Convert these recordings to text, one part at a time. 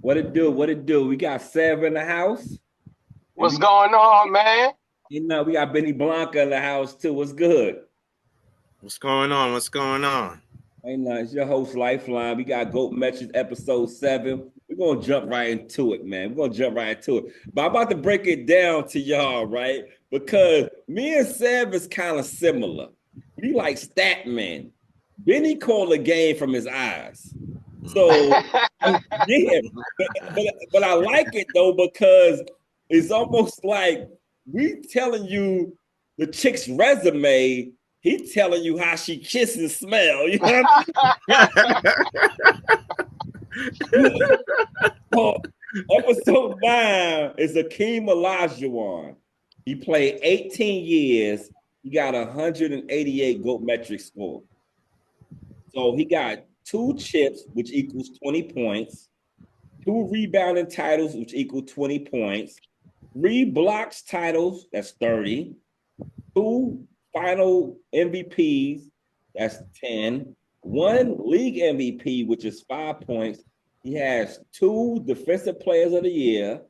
What it do? What it do? We got Sev in the house. What's going on, man? You know, we got Benny Blanco in the house too. What's good? What's going on? What's going on? Ain't nothing. It's your host Lifeline. We got Goat Metrics episode 7. We're gonna jump right into it, man. We're gonna jump right into it. But I'm about to break it down to y'all, right? Because me and Sev is kind of similar. We like stat men. Benny called the game from his eyes. So yeah, but I like it though because it's almost like we telling you the chick's resume. He telling you how she kisses and smell. You know what I mean? So, episode 9 is Hakeem Olajuwon. He played 18 years. He got 188 GOAT metric score. So he got 2 chips, which equals 20 points, 2 rebounding titles, which equal 20 points, 3 blocks titles, that's 30, 2 final MVPs, that's 10, 1 league MVP, which is 5 points. He has 2 defensive players of the year.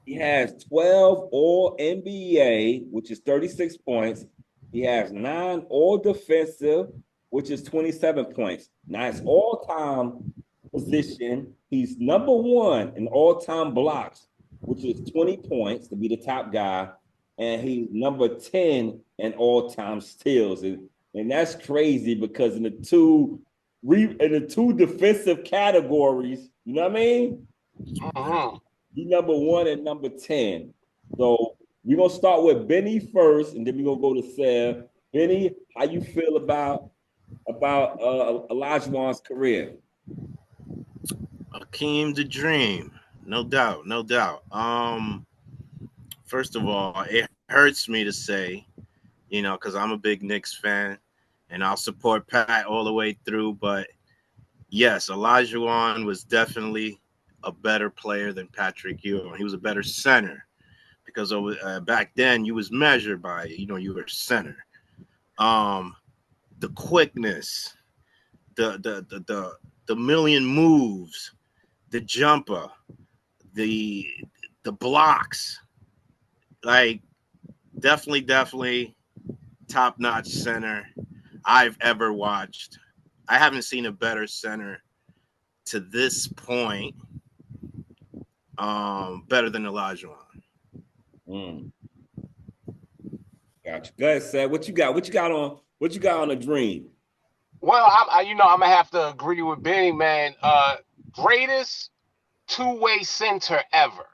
He has 12 all NBA, which is 36 points. He has 9 all defensive, which is 27 points. Now, his all-time position, he's number 1 in all-time blocks, which is 20 points to be the top guy. And he's number 10 in all-time steals. And that's crazy because in the two defensive categories, you know what I mean? He's number 1 and number 10. So we're going to start with Benny first, and then we're going to go to Sev. Benny, how you feel about Olajuwon's career? Hakeem the Dream, no doubt, no doubt. First of all, it hurts me to say, because I'm a big Knicks fan, and I'll support Pat all the way through. But yes, Olajuwon was definitely a better player than Patrick Ewing. He was a better center because back then you was measured by, you were center. The quickness, the million moves, the jumper, the blocks, like definitely top-notch center I've ever watched. I haven't seen a better center to this point, better than Olajuwon. Gotcha. Go ahead, Seth. What you got on the Dream? Well, I'm gonna have to agree with Benny, man. Greatest two-way center ever,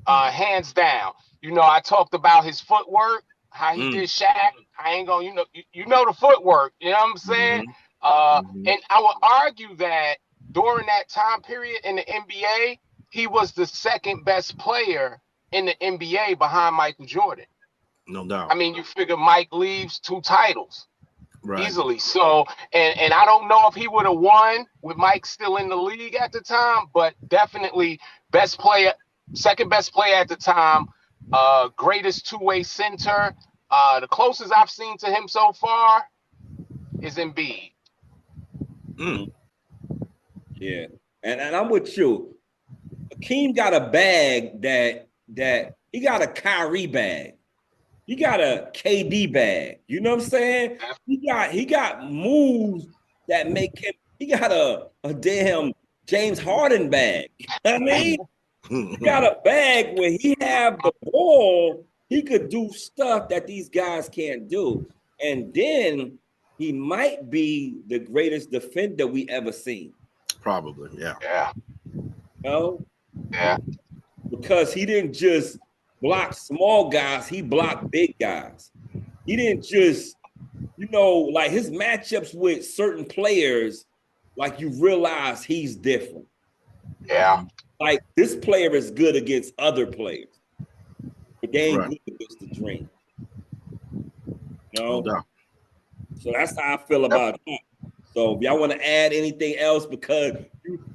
hands down. I talked about his footwork, how he did Shaq. I ain't gonna, you know the footwork. You know what I'm saying? And I would argue that during that time period in the NBA, he was the second best player in the NBA behind Michael Jordan. No doubt. I mean, you figure Mike leaves 2 titles. Right. Easily. So, and I don't know if he would have won with Mike still in the league at the time, but definitely best player, second best player at the time, greatest two-way center. The closest I've seen to him so far is Embiid. Yeah, and I'm with you. Hakeem got a bag that he got a Kyrie bag. He got a KD bag. You know what I'm saying? He got moves that make him. He got a damn James Harden bag. You know what I mean? He got a bag where he have the ball. He could do stuff that these guys can't do. And then he might be the greatest defender we ever seen. Probably, yeah. Yeah. No? Yeah. Because he didn't just block small guys, he blocked big guys. He didn't just, like his matchups with certain players, like you realize he's different. Yeah. Like this player is good against other players, but they ain't good against the Dream. No doubt. So that's how I feel about that. So if y'all want to add anything else, because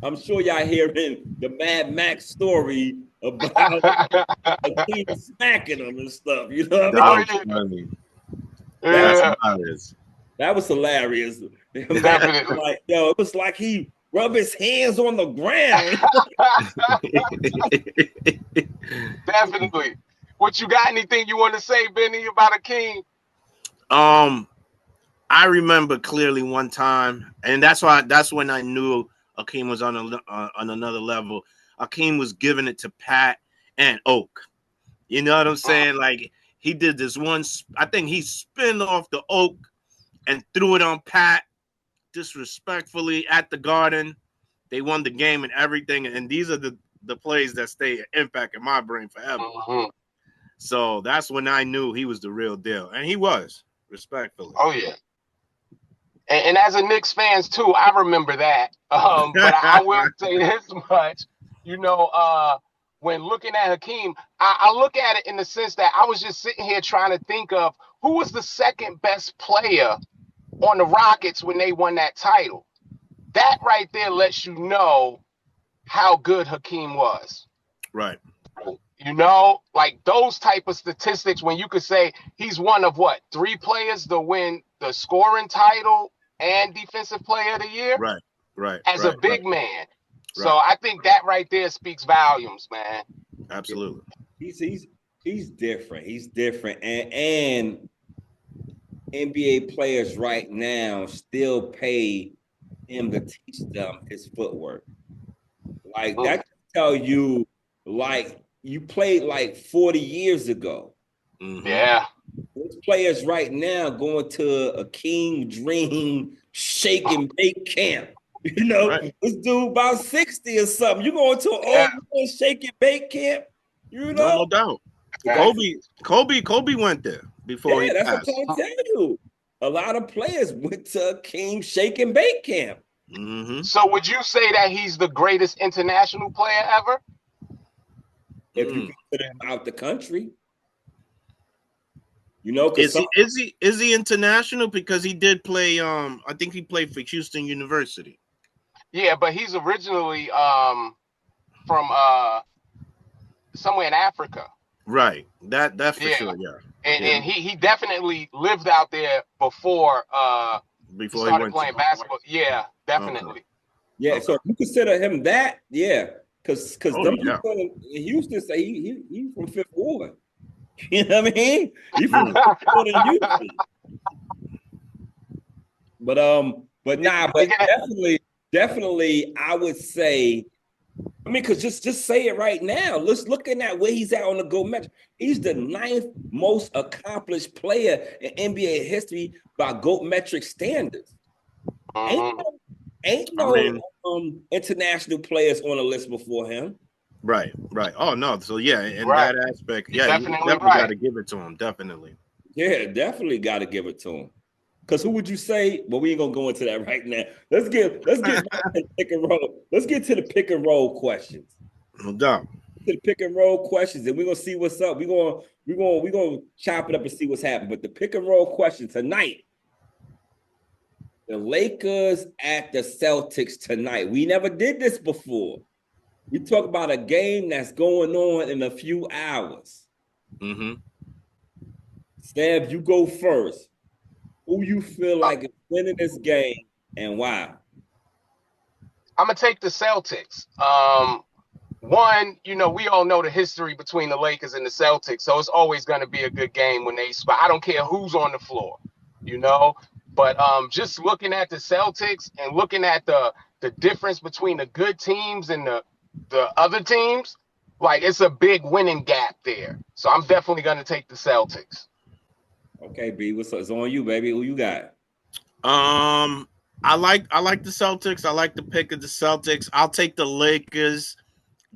I'm sure y'all hearing the Mad Max story about Hakeem smacking him and stuff. You know what I mean? That's hilarious. That was hilarious. Definitely. It was like he rub his hands on the ground. Definitely. What you got? Anything you want to say, Benny, about Hakeem? I remember clearly one time, and that's when I knew Hakeem was on another level. Hakeem was giving it to Pat and Oak. You know what I'm saying? Like he did this one. I think he spinned off the Oak and threw it on Pat disrespectfully at the Garden. They won the game and everything. And these are the plays that stay impact in my brain forever. So that's when I knew he was the real deal, and he was, respectfully. Oh yeah. And as a Knicks fans too, I remember that. But I will say this much, when looking at Hakeem, I look at it in the sense that I was just sitting here trying to think of who was the second best player on the Rockets when they won that title. That right there lets you know how good Hakeem was. Right. Like those type of statistics when you could say he's one of 3 players to win the scoring title and defensive player of the year. Right. As a big man. So I think that right there speaks volumes, man. Absolutely. He's different. He's different. And NBA players right now still pay him to teach them his footwork. Like that can tell you, like you played like 40 years ago. Yeah. Those players right now going to a King Dream shake and bake camp. This dude about 60 or something. You going to an old man shake and bake camp? No doubt. Kobe went there before he passed. That's what I'm telling you. A lot of players went to a King shake and bake camp. So would you say that he's the greatest international player ever? If you consider him out the country. Is he international? Because he did play I think he played for Houston University. Yeah, but he's originally from somewhere in Africa. Right. That for sure, yeah. And he definitely lived out there before he started playing basketball. Yeah, definitely. Okay. Yeah, so if you consider him that, because them people in Houston say he's from Fifth Ward. You know what I mean? He's from Fifth Ward in Houston. But definitely, I would say. I mean, because just say it right now. Let's looking at where he's at on the GOAT metric. He's the 9th most accomplished player in NBA history by GOAT metric standards. Ain't no international players on the list before him. Right. Oh no. So that aspect, you definitely got to give it to him. Definitely. Yeah, definitely got to give it to him. Because who would you say? Well, we ain't gonna go into that right now. Let's get back to the pick and roll. Let's get to the pick and roll questions. No doubt. To the pick and roll questions, and we're gonna see what's up. We're gonna chop it up and see what's happening. But the pick and roll question tonight. The Lakers at the Celtics tonight. We never did this before. We talk about a game that's going on in a few hours. Stab, you go first. Who you feel like is winning this game and why? I'm going to take the Celtics. One, we all know the history between the Lakers and the Celtics, so it's always going to be a good game when they spot. I don't care who's on the floor, But just looking at the Celtics and looking at the difference between the good teams and the other teams, like it's a big winning gap there. So I'm definitely going to take the Celtics. Okay, B, it's on you, baby. Who you got? I like the Celtics. I like the pick of the Celtics. I'll take the Lakers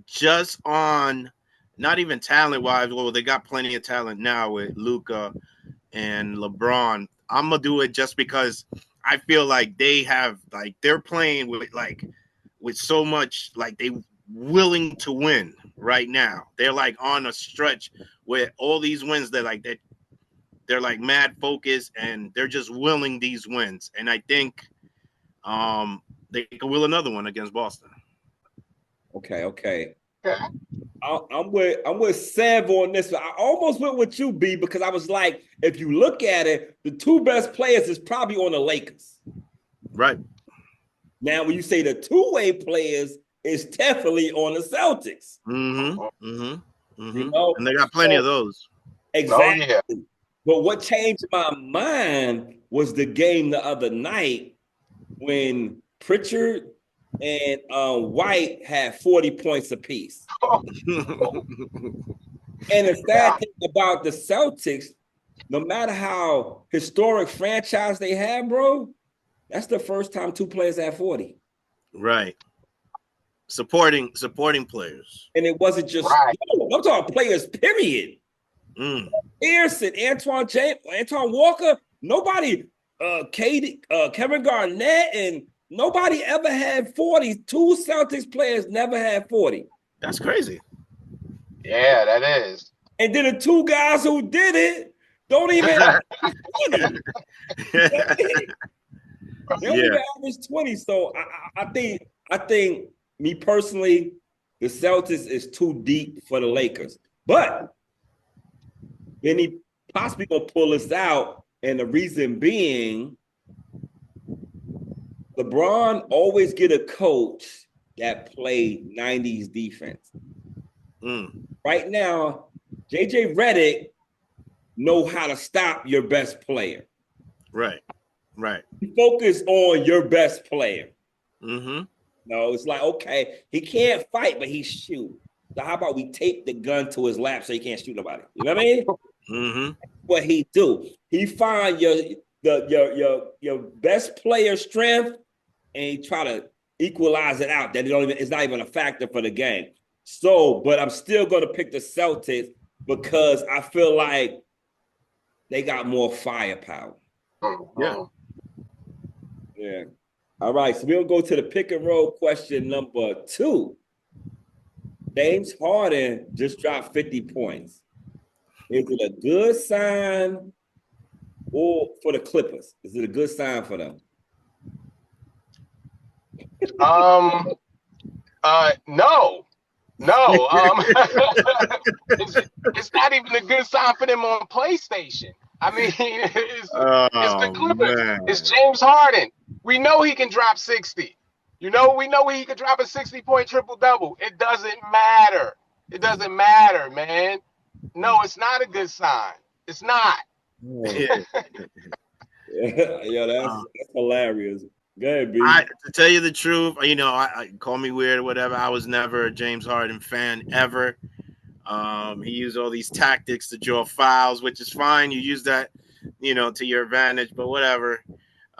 just on not even talent wise. Well, they got plenty of talent now with Luka and LeBron. I'm gonna do it just because I feel like they have they're playing with so much they willing to win right now. They're on a stretch where all these wins they're mad focused and they're just willing these wins. And I think they can will another one against Boston. Okay. I'm with Sev on this. I almost went with you, B, because I was like, if you look at it, the 2 best players is probably on the Lakers. Right. Now, when you say the two-way players, it's definitely on the Celtics. You know, And they got plenty of those. Exactly. Oh, yeah. But what changed my mind was the game the other night when Pritchard and White had 40 points apiece. And the sad thing about the Celtics, no matter how historic franchise they have, bro, that's the first time two players had 40. Right. Supporting players. And it wasn't just, I'm talking players, period. Pearson, Antoine Walker, nobody, Kevin Garnett, and nobody ever had 40. Two Celtics players never had 40. That's crazy. Yeah, that is. And then the two guys who did it don't even have 20. They don't even average 20. So I think me personally, the Celtics is too deep for the Lakers. But Benny possibly gonna pull us out, and the reason being, LeBron always get a coach that played 90s defense. Right now, JJ Redick know how to stop your best player. Right. Focus on your best player. No, it's like, okay, he can't fight, but he shoot. So how about we tape the gun to his lap so he can't shoot nobody? You know what I mean? What he do? He find your best player strength and he try to equalize it out. That it's not even a factor for the game. So, but I'm still going to pick the Celtics because I feel like they got more firepower. Yeah. All right, so we'll go to the pick and roll question number 2. James Harden just dropped 50 points. Is it a good sign or for the Clippers? Is it a good sign for them? No. It's not even a good sign for them on PlayStation. I mean, it's the Clippers. Man. It's James Harden. We know he can drop 60. We know he can drop a 60-point triple-double. It doesn't matter. It doesn't matter, man. No, it's not a good sign. It's not. Yeah, that's hilarious. Go ahead, B. To tell you the truth, I call me weird or whatever. I was never a James Harden fan ever. He used all these tactics to draw fouls, which is fine. You use that, to your advantage, but whatever.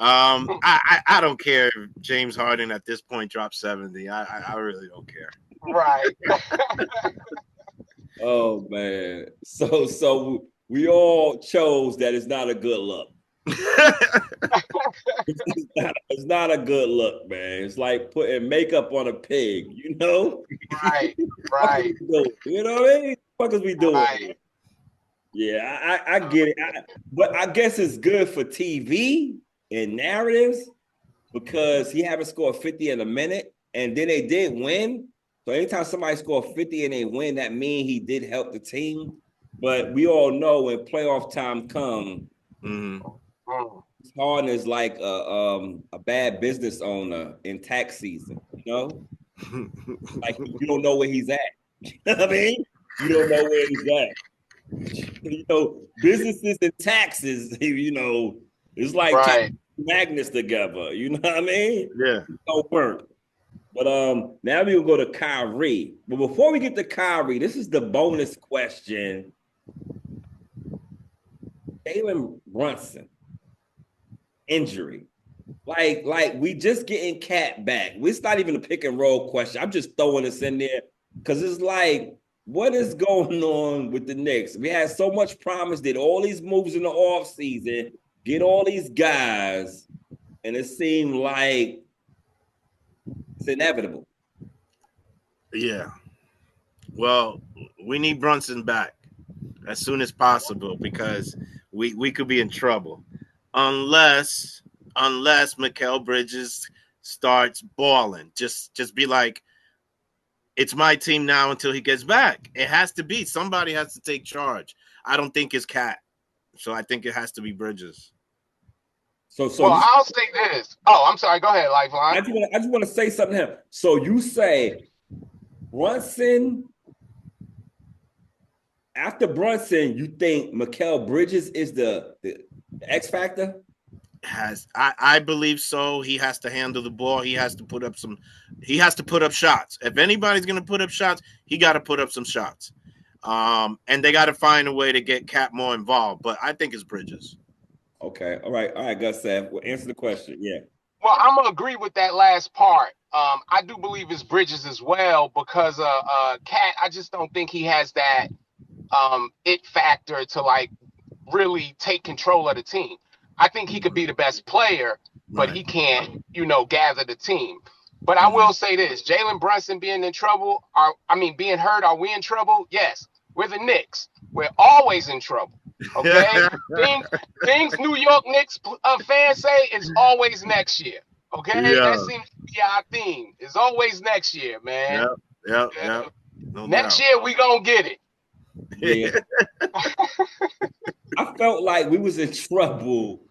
I don't care if James Harden at this point drops 70. I really don't care. Right. Oh man. So we all chose that it's not a good look. It's not a good look, man. It's like putting makeup on a pig, Right. You know what I mean? What is we doing? Right. Yeah, I get it. But I guess it's good for TV and narratives because he haven't scored 50 in a minute, and then they did win. So anytime somebody score 50 and they win, that means he did help the team. But we all know when playoff time comes, Harden is like a bad business owner in tax season, Like you don't know where he's at. You know what I mean? You don't know where he's at. Businesses and taxes, it's like magnets together. You know what I mean? Yeah. It don't work. But now we'll go to Kyrie. But before we get to Kyrie, this is the bonus question. Jalen Brunson injury. Like we just getting Cat back. It's not even a pick and roll question. I'm just throwing this in there because it's like, what is going on with the Knicks? We had so much promise, did all these moves in the offseason, get all these guys, and it seemed like it's inevitable. Yeah. Well, we need Brunson back as soon as possible because we could be in trouble unless Mikal Bridges starts balling. Just be like, it's my team now until he gets back. It has to be. Somebody has to take charge. I don't think it's Cat. So I think it has to be Bridges. Well, I'll say this. Oh, I'm sorry. Go ahead, Lifeline. I just want to say something to him. So you say Brunson, after Brunson, you think Mikal Bridges is the X factor? I believe so. He has to handle the ball. He has to put up shots. If anybody's gonna put up shots, he got to put up some shots. And they got to find a way to get Cap more involved. But I think it's Bridges. Okay. All right, Gus said. Well, answer the question. Yeah. Well, I'm gonna agree with that last part. I do believe it's Bridges as well because Cat. I just don't think he has that it factor to like really take control of the team. I think he could be the best player, but he can't, gather the team. But I will say this: Jalen Brunson being in trouble, being hurt. Are we in trouble? Yes, we're the Knicks. We're always in trouble. Okay, things New York Knicks fans say is always next year. Okay, that seems to be our theme. It's always next year, man. Yep. No next doubt. year we gonna get it. Yeah. I felt like we was in trouble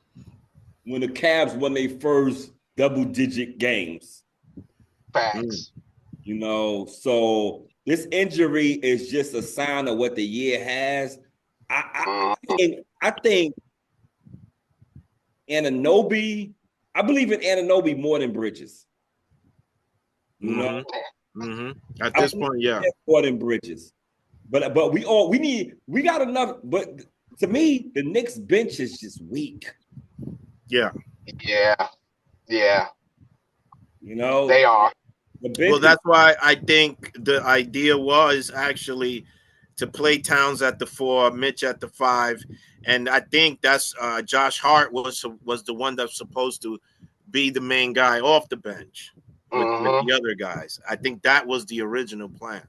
when the Cavs won their first double-digit games. Facts. So this injury is just a sign of what the year has. I think Anunoby, I believe in Anunoby more than Bridges. At this point, yeah. More than Bridges. But we got enough. But to me, the Knicks bench is just weak. Yeah. They are. Well, that's why I think the idea was actually to play Towns at the 4, Mitch at the 5, and I think that's Josh Hart was the one that's supposed to be the main guy off the bench with the other guys. I think that was the original plan.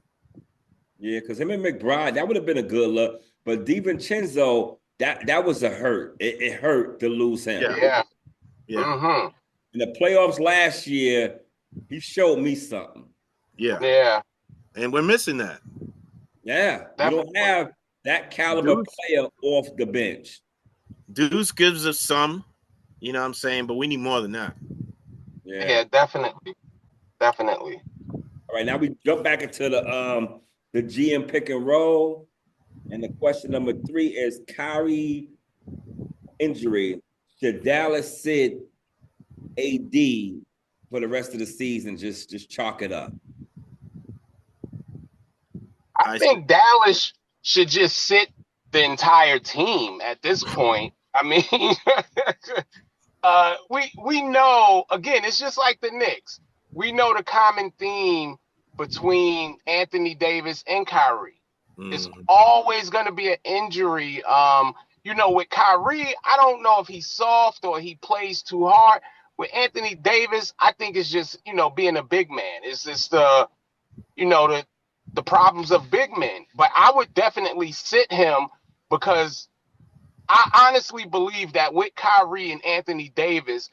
Yeah, because him and McBride, that would have been a good look. But DiVincenzo, that was a hurt. It hurt to lose him. Yeah. In the playoffs last year, he showed me something. Yeah. And we're missing that. Yeah. We don't have that caliber player off the bench. Deuce gives us some, you know what I'm saying? But we need more than that. Yeah, definitely. All right, now we jump back into the GM pick and roll. And the question number 3 is Kyrie injury. Should Dallas sit AD for the rest of the season? Just chalk it up. I think Dallas should just sit the entire team at this point. I mean, we know, again, it's just like the Knicks. We know the common theme between Anthony Davis and Kyrie. It's always going to be an injury. With Kyrie, I don't know if he's soft or he plays too hard. With Anthony Davis, I think it's just, being a big man. It's just the problems of big men. But I would definitely sit him because I honestly believe that with Kyrie and Anthony Davis,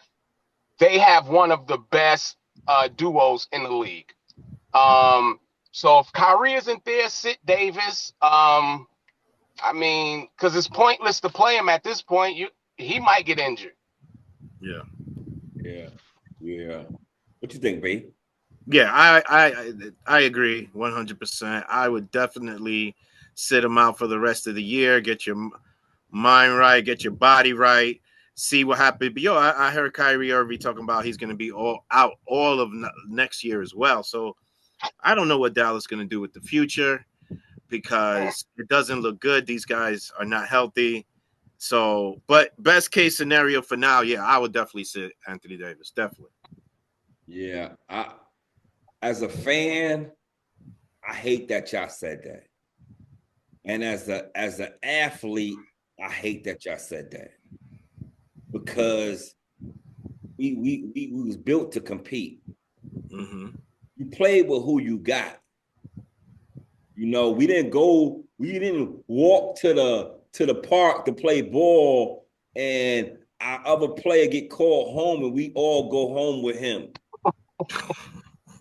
they have one of the best duos in the league. So if Kyrie isn't there, sit Davis. Because it's pointless to play him at this point. He might get injured. Yeah. What you think, B? Yeah, I agree 100%. I would definitely sit him out for the rest of the year. Get your mind right, get your body right, see what happens. But I heard Kyrie Irving talking about he's going to be all of next year as well. So I don't know what Dallas is going to do with the future because it doesn't look good. These guys are not healthy. So, but best case scenario for now, I would definitely sit Anthony Davis. Definitely. Yeah. As a fan, I hate that y'all said that. And as an athlete, I hate that y'all said that. Because we was built to compete. You played with who you got. We didn't walk to the park to play ball and our other player get called home and we all go home with him.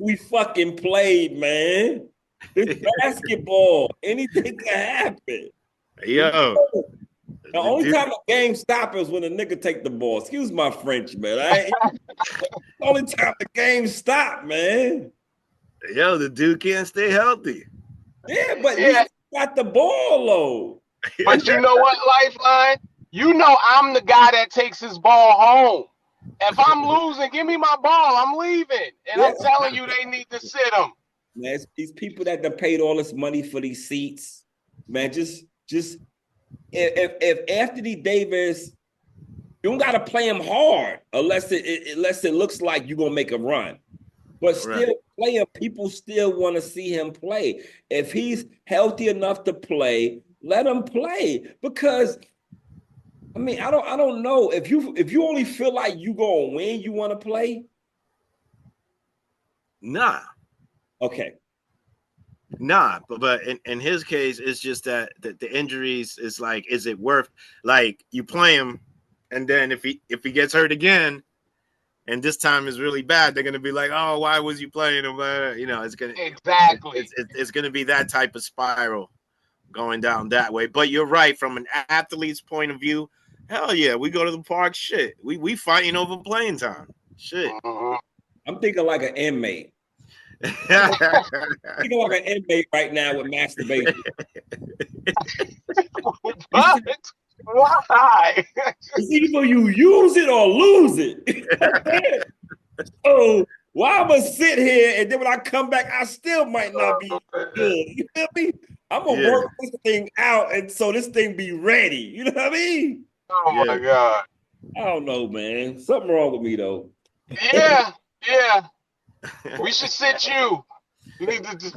We fucking played, man. It's basketball. Anything can happen. Yo, The only time the game stops is when the nigga take the ball. Excuse my French, man. The only time the game stop, man. Yo, the dude can't stay healthy. Yeah, but he got the ball low. But you know what, Lifeline? You know I'm the guy that takes his ball home. If I'm losing, give me my ball. I'm leaving. And I'm telling you, they need to sit him. Man, it's these people that done paid all this money for these seats, man, just if Anthony Davis, you don't gotta play him hard unless it looks like you're gonna make a run. But still play him, people still want to see him play. If he's healthy enough to play, let him play. Because I mean, I don't know. If you only feel like you gonna win, you want to play? Nah. Okay. Nah, but in his case, it's just that the injuries is like, is it worth, like, you play him, and then if he gets hurt again, and this time is really bad, they're gonna be like, oh, why was you playing him? You know, it's gonna it's gonna be that type of spiral going down that way. But you're right, from an athlete's point of view, hell yeah, we go to the park, shit. We fighting over playing time. Shit. I'm thinking like an inmate. Thinking like an inmate right now with masturbation. What? Why? It's either you use it or lose it. So why I'm gonna sit here and then when I come back, I still might not be good. You feel me? I'm gonna work this thing out, and so this thing be ready. You know what I mean? Oh my God. I don't know, man. Something wrong with me though. Yeah. We should sit you. You need to just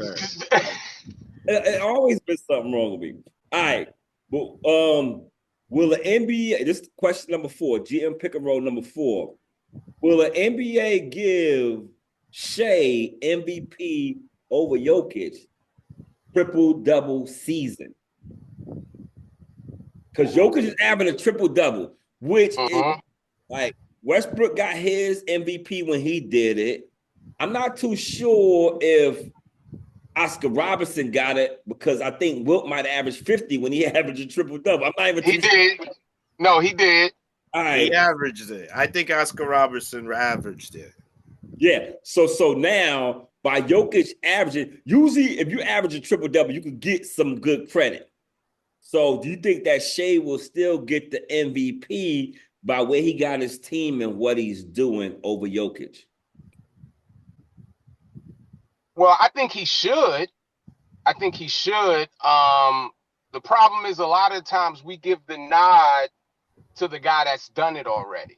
It always been something wrong with me. All right. Well, will the NBA, this is question number 4, GM pick and roll number 4. Will the NBA give Shea MVP over Jokic triple-double season? Because Jokic is averaging a triple-double, which is like Westbrook got his MVP when he did it. I'm not too sure if Oscar Robertson got it because I think Wilt might have averaged 50 when he averaged a triple-double. I'm not even He did. No, he did. All right. He averaged it. I think Oscar Robertson averaged it. Yeah. So now by Jokic averaging, usually if you average a triple-double, you could get some good credit. So do you think that Shea will still get the MVP by where he got his team and what he's doing over Jokic? Well, I think he should. The problem is a lot of times we give the nod to the guy that's done it already.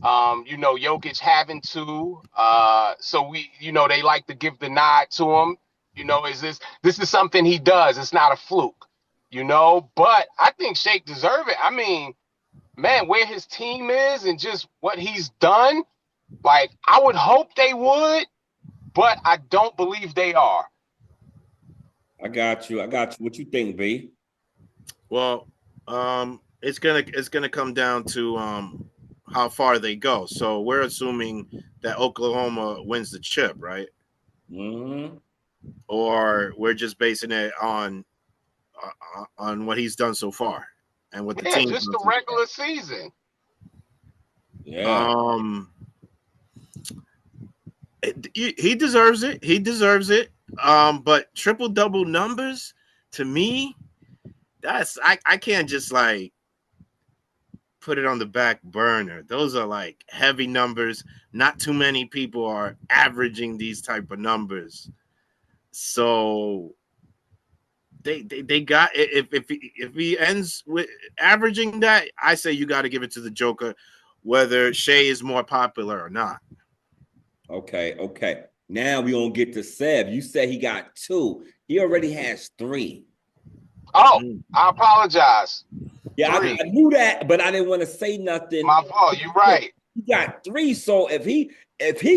Jokic having to. So they like to give the nod to him. This is something he does. It's not a fluke. But I think Shake deserve it. I mean, man, where his team is and just what he's done, like I would hope they would, but I don't believe they are. I got you. What you think, B? Well, it's gonna come down to how far they go. So we're assuming that Oklahoma wins the chip, right? Mm-hmm. Or we're just basing it on what he's done so far and what the team just the regular season. Yeah. He deserves it. He deserves it. But triple-double numbers, to me, that's I can't just like put it on the back burner. Those are like heavy numbers. Not too many people are averaging these type of numbers. So they got, if he ends with averaging that, I say you got to give it to the Joker, whether Shea is more popular or not. Okay. Now we gonna get to Seb. You said he got 2. He already has 3. Oh, I apologize. Yeah, I knew that, but I didn't want to say nothing. My fault. You're right. He got 3. So if he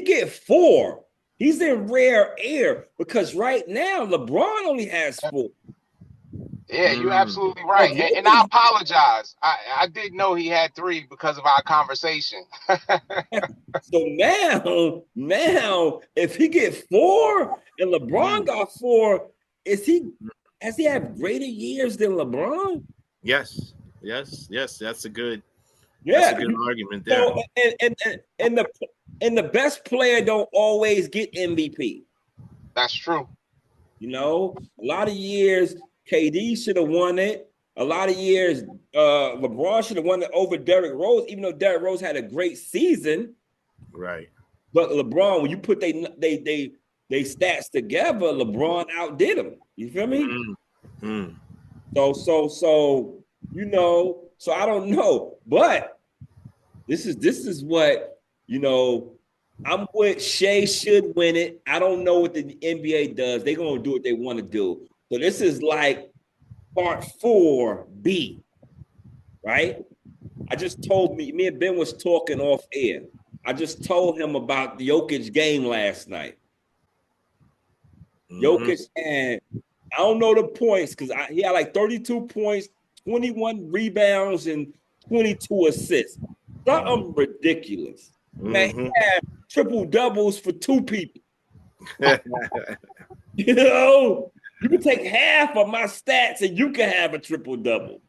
get 4, he's in rare air because right now LeBron only has 4. Yeah, you're absolutely right. And I apologize. I didn't know he had 3 because of our conversation. So now, if he get 4 and LeBron got 4, has he had greater years than LeBron? Yes. Yes, that's a good Yeah. argument there. So and the best player don't always get MVP. That's true. You know, a lot of years KD should have won it. A lot of years LeBron should have won it over Derrick Rose, even though Derrick Rose had a great season. Right. But LeBron, when you put they stats together, LeBron outdid him. You feel me? Mm-hmm. So you know, so I don't know, but this is what you know. I'm with Shea should win it. I don't know what the NBA does. They're gonna do what they want to do. So this is like part 4B, right? I just told me and Ben was talking off air. I just told him about the Jokic game last night. Mm-hmm. Jokic had, I don't know the points because he had like 32 points, 21 rebounds, and 22 assists. Something ridiculous. Man, he Mm-hmm. had triple doubles for 2 people. You know, you can take half of my stats and you can have a triple double.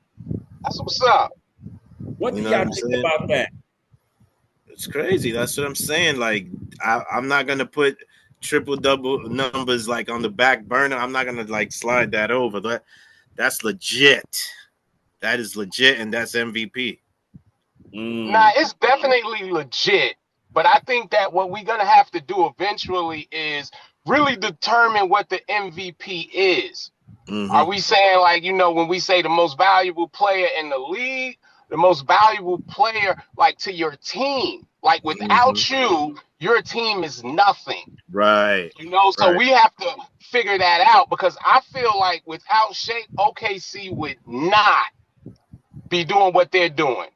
That's what's up. What You do know what y'all I'm think saying? about that? It's crazy. That's what I'm saying. Like, I'm not gonna put triple double numbers like on the back burner. I'm not gonna like slide that over. That's legit. That is legit, and that's MVP. Nah, it's definitely legit. But I think that what we're gonna have to do eventually is really determine what the MVP is. Are Mm-hmm. we saying, like, when we say the most valuable player in the league, the most valuable player like to your team? Like Mm-hmm. without you, your team is nothing. Right. So Right. we have to figure that out because I feel like without Shea, OKC would not be doing what they're doing.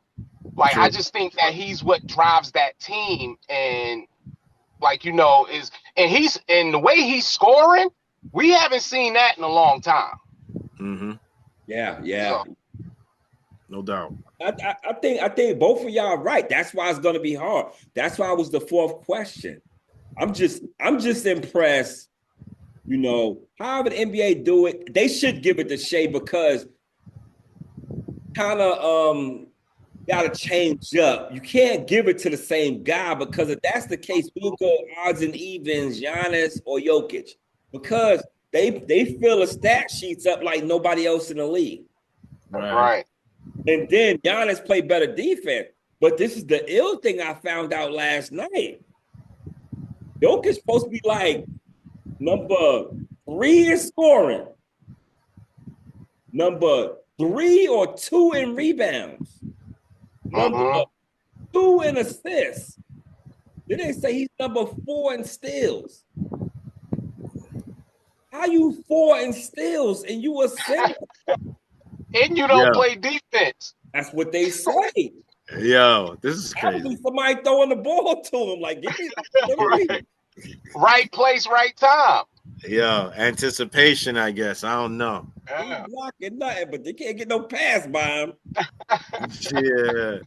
Like I True. just think that he's what drives that team, and like and the way he's scoring, we haven't seen that in a long time. Mm-hmm. Yeah. So No doubt. I think both of y'all are right. That's why it's gonna be hard. That's why it was the 4th question. I'm just impressed. You know, however the NBA do it, they should give it to Shea because kind of got to change up. You can't give it to the same guy because if that's the case, we'll go odds and evens, Giannis or Jokic, because they fill the stat sheets up like nobody else in the league. Right. right. And then Giannis played better defense. But this is the ill thing I found out last night. Jokic's supposed to be like number 3 in scoring, number 3 or 2 in rebounds, number Mm-hmm. 2 in assists. Then they say he's number 4 in steals. How you 4 in steals and you a center? And you don't Yeah. play defense. That's what they say. Yo, this is Probably crazy. somebody throwing the ball to him, like, give me the 3. Right place, right time. Yo, anticipation, I guess. I don't know. He Yeah. blocking nothing, but they can't get no pass by him. Yeah.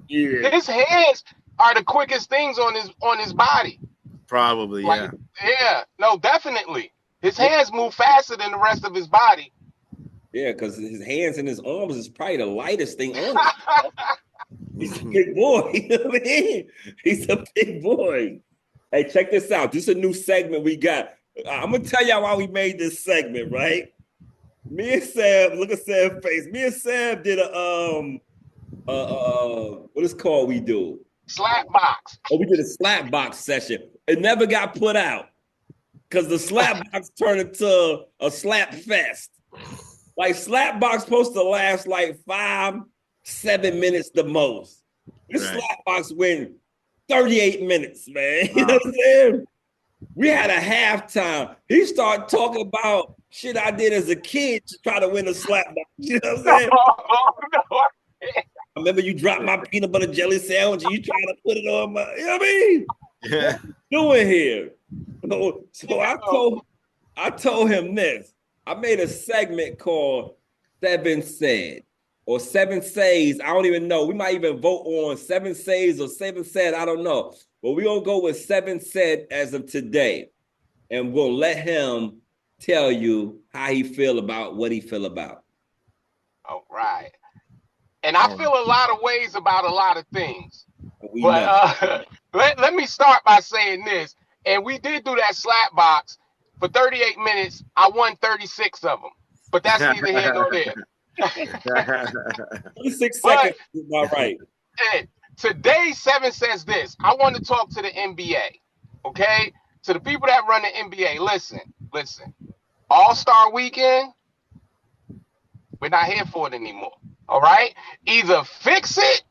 Yeah. His hands are the quickest things on his body. Probably, Like, yeah. yeah, no, definitely. His hands move faster than the rest of his body. Yeah, because his hands and his arms is probably the lightest thing on him. He's a big boy. You know what I mean? He's a big boy. Hey, check this out. This is a new segment we got. I'm gonna tell y'all why we made this segment, right? Me and Sam, look at Sam's face. Me and Sam did a what is called we do? Slap box. Oh, we did a slap box session. It never got put out because the slap box turned into a slap fest. Like slap box supposed to last like 5-7 minutes the most. This Right. slap box went 38 minutes, man. You know what I'm saying? We had a halftime. He started talking about shit I did as a kid to try to win a slap box. You know what I'm saying? No. I remember you dropped my peanut butter jelly sandwich and you trying to put it on my, you know what I mean? Yeah. What you doing here? So I told him this. I made a segment called 7 Said or 7 Says. I don't even know. We might even vote on 7 Says or 7 Said. I don't know. But we're going to go with 7 Said as of today. And we'll let him tell you how he feel about what he feel about. All right. And I feel a lot of ways about a lot of things. We But know. let me start by saying this. And we did do that slap box for 38 minutes. I won 36 of them. But that's neither here nor there. 36 But seconds is not right. today, 7 says this. I want to talk to the NBA. Okay? To the people that run the NBA, listen. All-Star Weekend, we're not here for it anymore. All right? Either fix it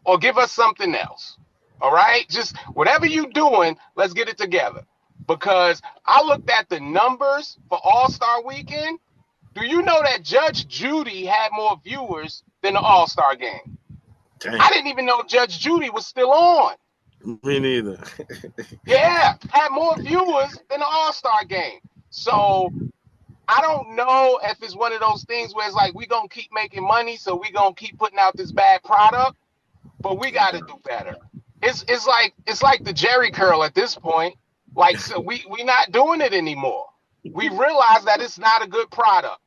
or give us something else. All right? Just whatever you're doing, let's get it together. Because I looked at the numbers for All-Star Weekend. Do you know that Judge Judy had more viewers than the All-Star game? Dang. I didn't even know Judge Judy was still on. Me neither. Yeah, had more viewers than the All-Star game. So I don't know if it's one of those things where it's like we gonna keep making money, so we gonna keep putting out this bad product, but we got to do better. It's like the Jerry curl at this point. Like, so we not doing it anymore. We realize that it's not a good product.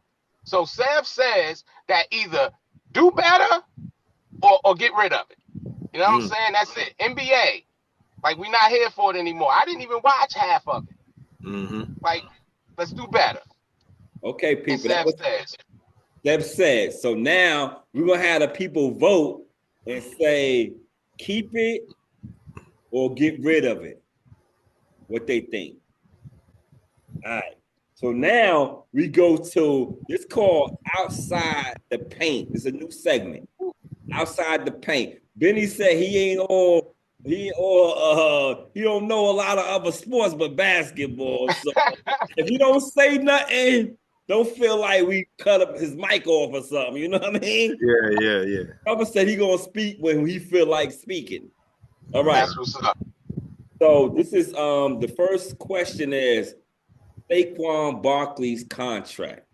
So Sev says that either do better or get rid of it. You know what I'm saying? That's it. NBA, like, we not here for it anymore. I didn't even watch half of it. Like, let's do better. Okay, people. Sev says. Sev said. So now we're gonna have the people vote and say keep it or get rid of it. What they think. All right. So now we go to it's called Outside the Paint. It's a new segment. Outside the Paint. Benny said he don't know a lot of other sports but basketball. So if you don't say nothing, don't feel like we cut up his mic off or something. You know what I mean? Yeah. Papa said he gonna speak when he feel like speaking. All right. That's what's up. So this is the first question is Saquon Barkley's contract.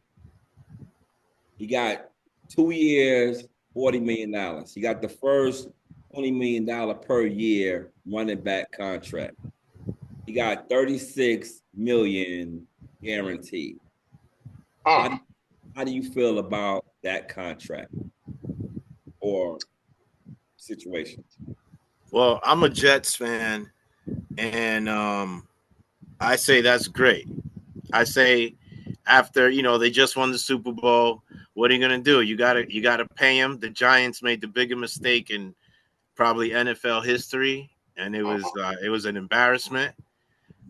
He got 2 years, $40 million. He got the first $20 million per year running back contract. He got 36 million guaranteed. How do you feel about that contract or situation? Well, I'm a Jets fan, and I say that's great. I say after they just won the Super Bowl, what are you gonna do? You gotta pay him. The Giants made the biggest mistake in probably NFL history, and it was an embarrassment.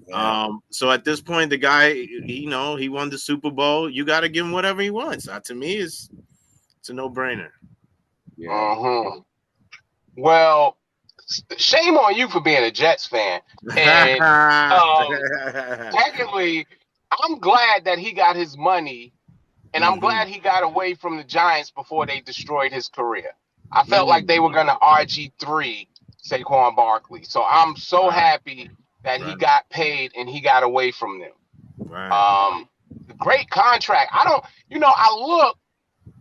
Yeah. So at this point, the guy, he won the Super Bowl. You got to give him whatever he wants. To me, it's a no-brainer. Yeah. Well, shame on you for being a Jets fan. And technically, I'm glad that he got his money, and I'm glad he got away from the Giants before they destroyed his career. I felt like they were going to RG3 Saquon Barkley. So I'm so happy that he got paid and he got away from them. Great contract. I look,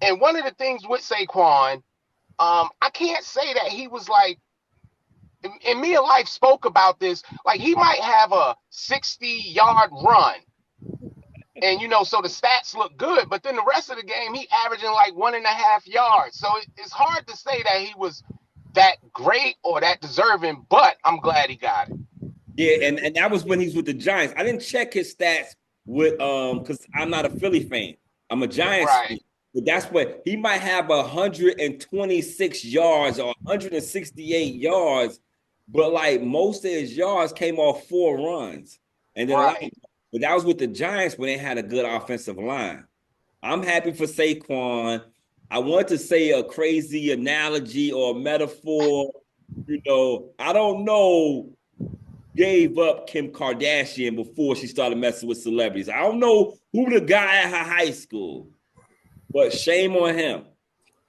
and one of the things with Saquon, I can't say that he was like, and me and Life spoke about this, like he might have a 60-yard run. And, so the stats look good, but then the rest of the game, he averaging like 1.5 yards. So it's hard to say that he was that great or that deserving, but I'm glad he got it. Yeah, and that was when he's with the Giants. I didn't check his stats with because I'm not a Philly fan. I'm a Giants fan. But that's what he might have 126 yards or 168 yards, but like most of his yards came off 4 runs. And then but that was with the Giants when they had a good offensive line. I'm happy for Saquon. I want to say a crazy analogy or metaphor. I don't know. Gave up Kim Kardashian before she started messing with celebrities. I don't know who the guy at her high school, but shame on him.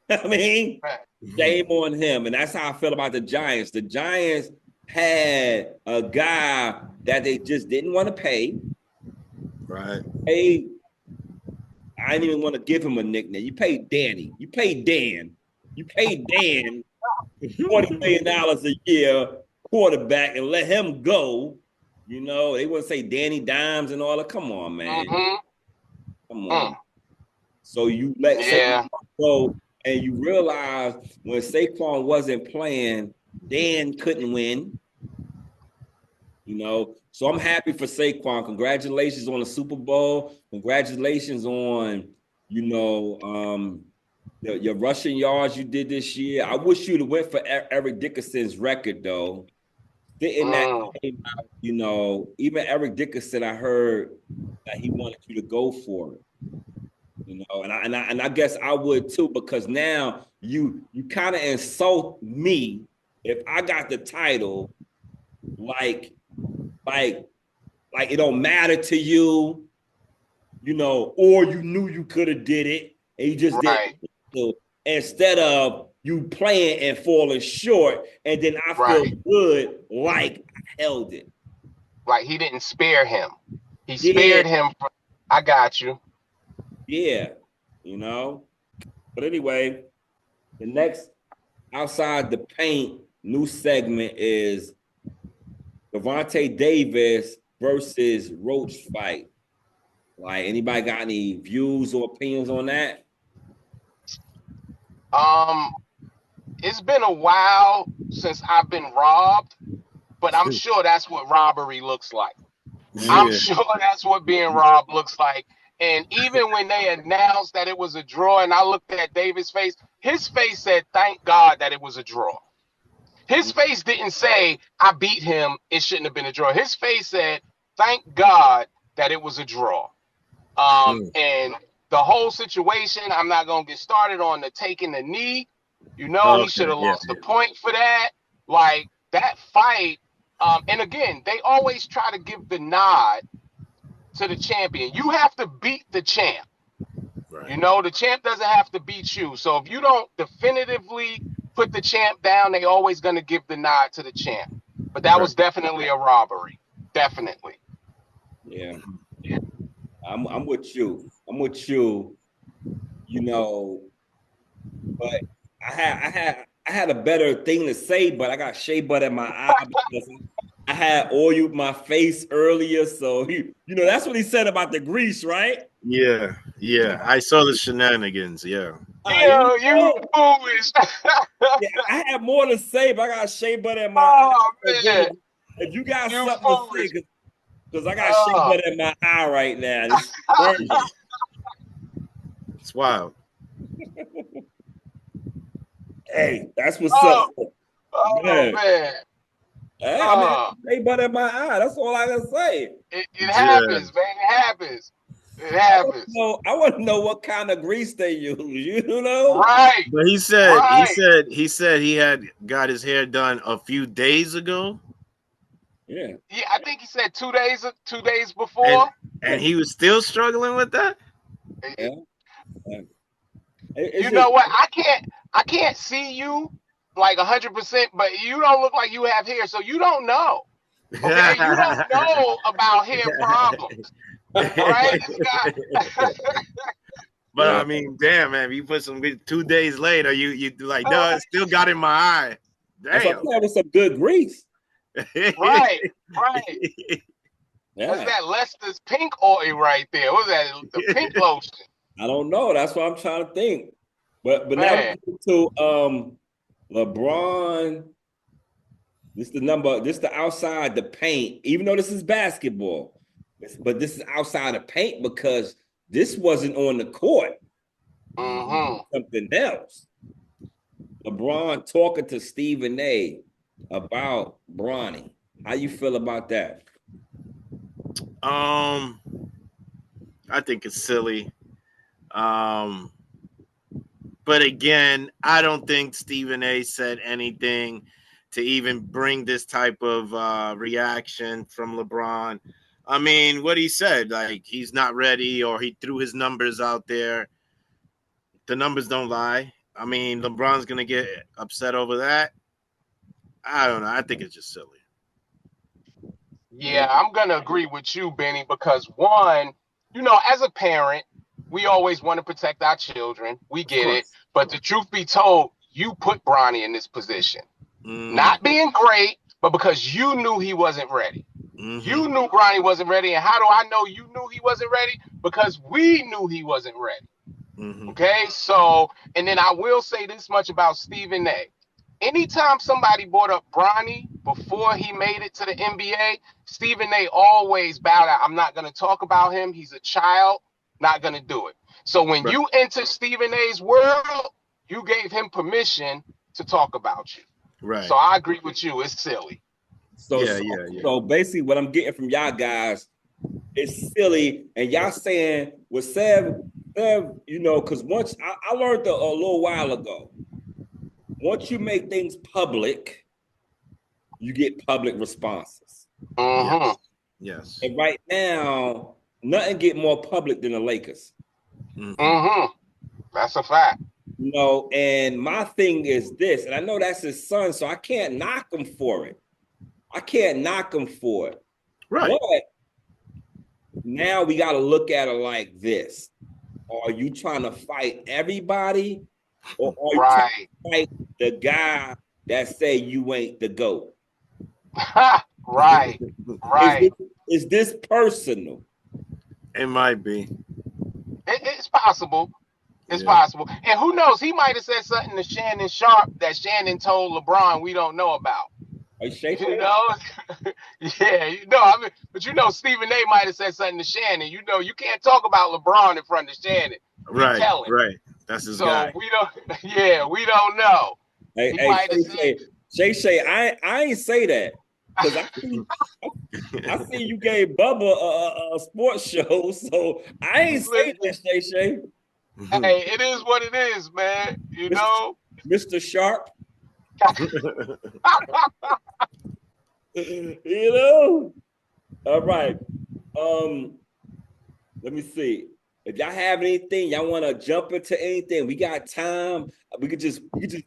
I mean, shame on him. And that's how I feel about the Giants. The Giants had a guy that they just didn't want to pay. Right. I didn't even want to give him a nickname. You paid Danny. You paid Dan. You paid Dan $40 million a year quarterback and let him go. They wouldn't say Danny Dimes and all that. Come on, man. Come on. So you let Saquon go And you realize when Saquon wasn't playing, Dan couldn't win. You know, so I'm happy for Saquon. Congratulations on the Super Bowl. Congratulations on, your rushing yards you did this year. I wish you'd have went for Eric Dickerson's record though. Didn't that came out, even Eric Dickerson, I heard that he wanted you to go for it. And I guess I would too, because now you kind of insult me if I got the title, like it don't matter to you, or you knew you could have did it and you just didn't. So instead of you playing and falling short, and then I feel good like I held it. Like he didn't spare him. He spared him. I got you. Yeah, But anyway, the next outside the paint new segment is Gervonta Davis versus Roach fight. Like, anybody got any views or opinions on that? It's been a while since I've been robbed, but I'm sure that's what robbery looks like. Yeah. I'm sure that's what being robbed looks like. And even when they announced that it was a draw, and I looked at Davis' face, his face said, "Thank God that it was a draw." His face didn't say, "I beat him, it shouldn't have been a draw." His face said, "Thank God that it was a draw." And the whole situation, I'm not going to get started on the taking the knee. He should have lost the point for that. Like, that fight, and again, they always try to give the nod to the champion. You have to beat the champ. Right. The champ doesn't have to beat you. So if you don't definitively put the champ down, they always going to give the nod to the champ. But that was definitely a robbery. Definitely. Yeah. I'm with you. But I had a better thing to say, but I got shea butter in my eye because I had oiled my face earlier. So that's what he said about the grease, right? Yeah. I saw the shenanigans. Yeah. You foolish. Yeah, I had more to say, but I got shea butter in my eye. Man. If you got something foolish. To say, because I got shea butter in my eye right now. It's wild. Hey, that's what's up. Man. Hey, I shea butter in my eye. That's all I can say. It happens, man. It happens. I want to know what kind of grease they use. Right. But he said he had got his hair done a few days ago. Yeah, I think he said 2 days before. And he was still struggling with that? Yeah. You know what? I can't see you like 100%, but you don't look like you have hair, so you don't know. Okay? You don't know about hair problems. All right? But I mean, damn, man, you put some 2 days later, you like, no, it still got in my eye. Damn. That was some good grease. Right. Yeah. That's that Lester's pink oil right there. What was that? The pink lotion. I don't know. That's what I'm trying to think. But now to LeBron. This is the outside the paint, even though this is basketball. But this is outside the paint because this wasn't on the court. Something else. LeBron talking to Stephen A about Bronny. How you feel about that? I think it's silly. But again, I don't think Stephen A said anything to even bring this type of reaction from LeBron. I mean, what he said, like he's not ready or he threw his numbers out there. The numbers don't lie. I mean, LeBron's going to get upset over that. I don't know. I think it's just silly. Yeah, I'm going to agree with you, Benny, because one, as a parent, we always want to protect our children. We get it. But the truth be told, you put Bronny in this position. Not being great, but because you knew he wasn't ready. You knew Bronny wasn't ready. And how do I know you knew he wasn't ready? Because we knew he wasn't ready. Okay, so, and then I will say this much about Stephen A. Anytime somebody brought up Bronny before he made it to the NBA, Stephen A. always bowed out. I'm not going to talk about him. He's a child, not going to do it. So when you enter Stephen A.'s world, you gave him permission to talk about you. Right. So I agree with you. It's silly. So basically, what I'm getting from y'all guys is silly, and y'all saying with Sev, you know, because once I learned a little while ago, once you make things public, you get public responses. Yes. And right now, nothing get more public than the Lakers. That's a fact. You know, and my thing is this, and I know that's his son, so I can't knock him for it. Right. But now we got to look at it like this. Are you trying to fight everybody, or are you trying to fight the guy that say you ain't the GOAT? Right. Is this personal? It might be. It's possible. It's possible. And who knows? He might have said something to Shannon Sharp that Shannon told LeBron we don't know about. You know? Yeah, you know, I mean, but you know, Stephen A. might have said something to Shannon. You know, you can't talk about LeBron in front of Shannon. Right. That's his guy. So we don't know. Shay, I ain't say that. Because I see you gave Bubba a sports show, so I ain't say that, Shay. Hey, it is what it is, man. You know? Mr. Sharp. You know? All right. Let me see. If y'all have anything, y'all want to jump into anything, we got time. We could just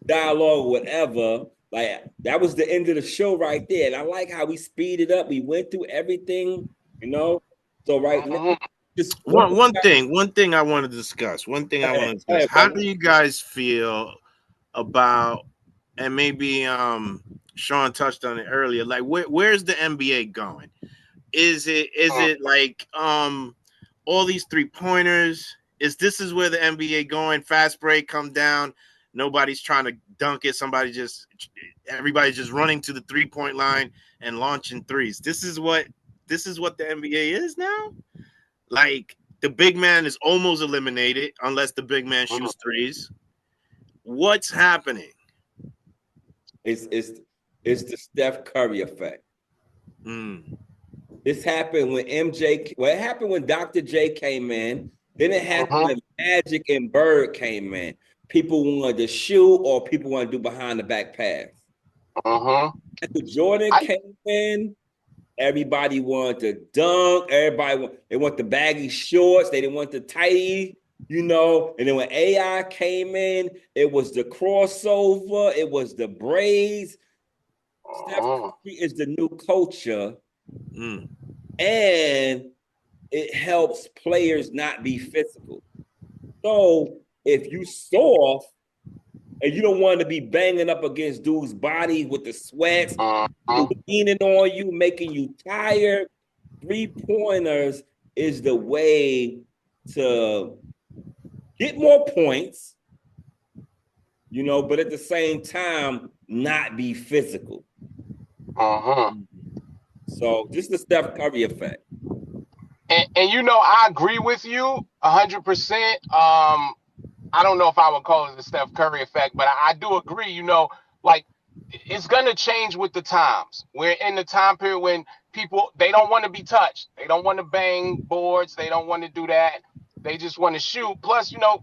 dialogue whatever. Like that was the end of the show right there. And I like how we speeded up. We went through everything, you know. So now, just one thing I want to discuss. How do you guys feel about, and maybe Sean touched on it earlier, like where's the NBA going? Is it like all these 3-pointers? This is where the NBA going? Fast break, come down. Nobody's trying to dunk it. Everybody's just running to the 3-point line and launching threes. This is what the NBA is now. Like the big man is almost eliminated unless the big man shoots threes. What's happening? It's the Steph Curry effect. This happened when MJ. Well, it happened when Dr. J came in. Then it happened when Magic and Bird came in. People wanted to shoot, or people wanted to do behind the back pass. After Jordan came in, everybody wanted to dunk. They want the baggy shorts. They didn't want the tighty, you know. And then when AI came in, it was the crossover. It was the braids. Steph Curry is the new culture, and it helps players not be physical. So if you soft and you don't want to be banging up against dude's body with the sweats, leaning on you, making you tired, 3-pointers is the way to get more points, you know, but at the same time, not be physical. So just the Steph Curry effect. And you know, I agree with you 100%. I don't know if I would call it the Steph Curry effect, but I do agree, you know, like it's going to change with the times. We're in the time period when people, they don't want to be touched. They don't want to bang boards. They don't want to do that. They just want to shoot. Plus, you know,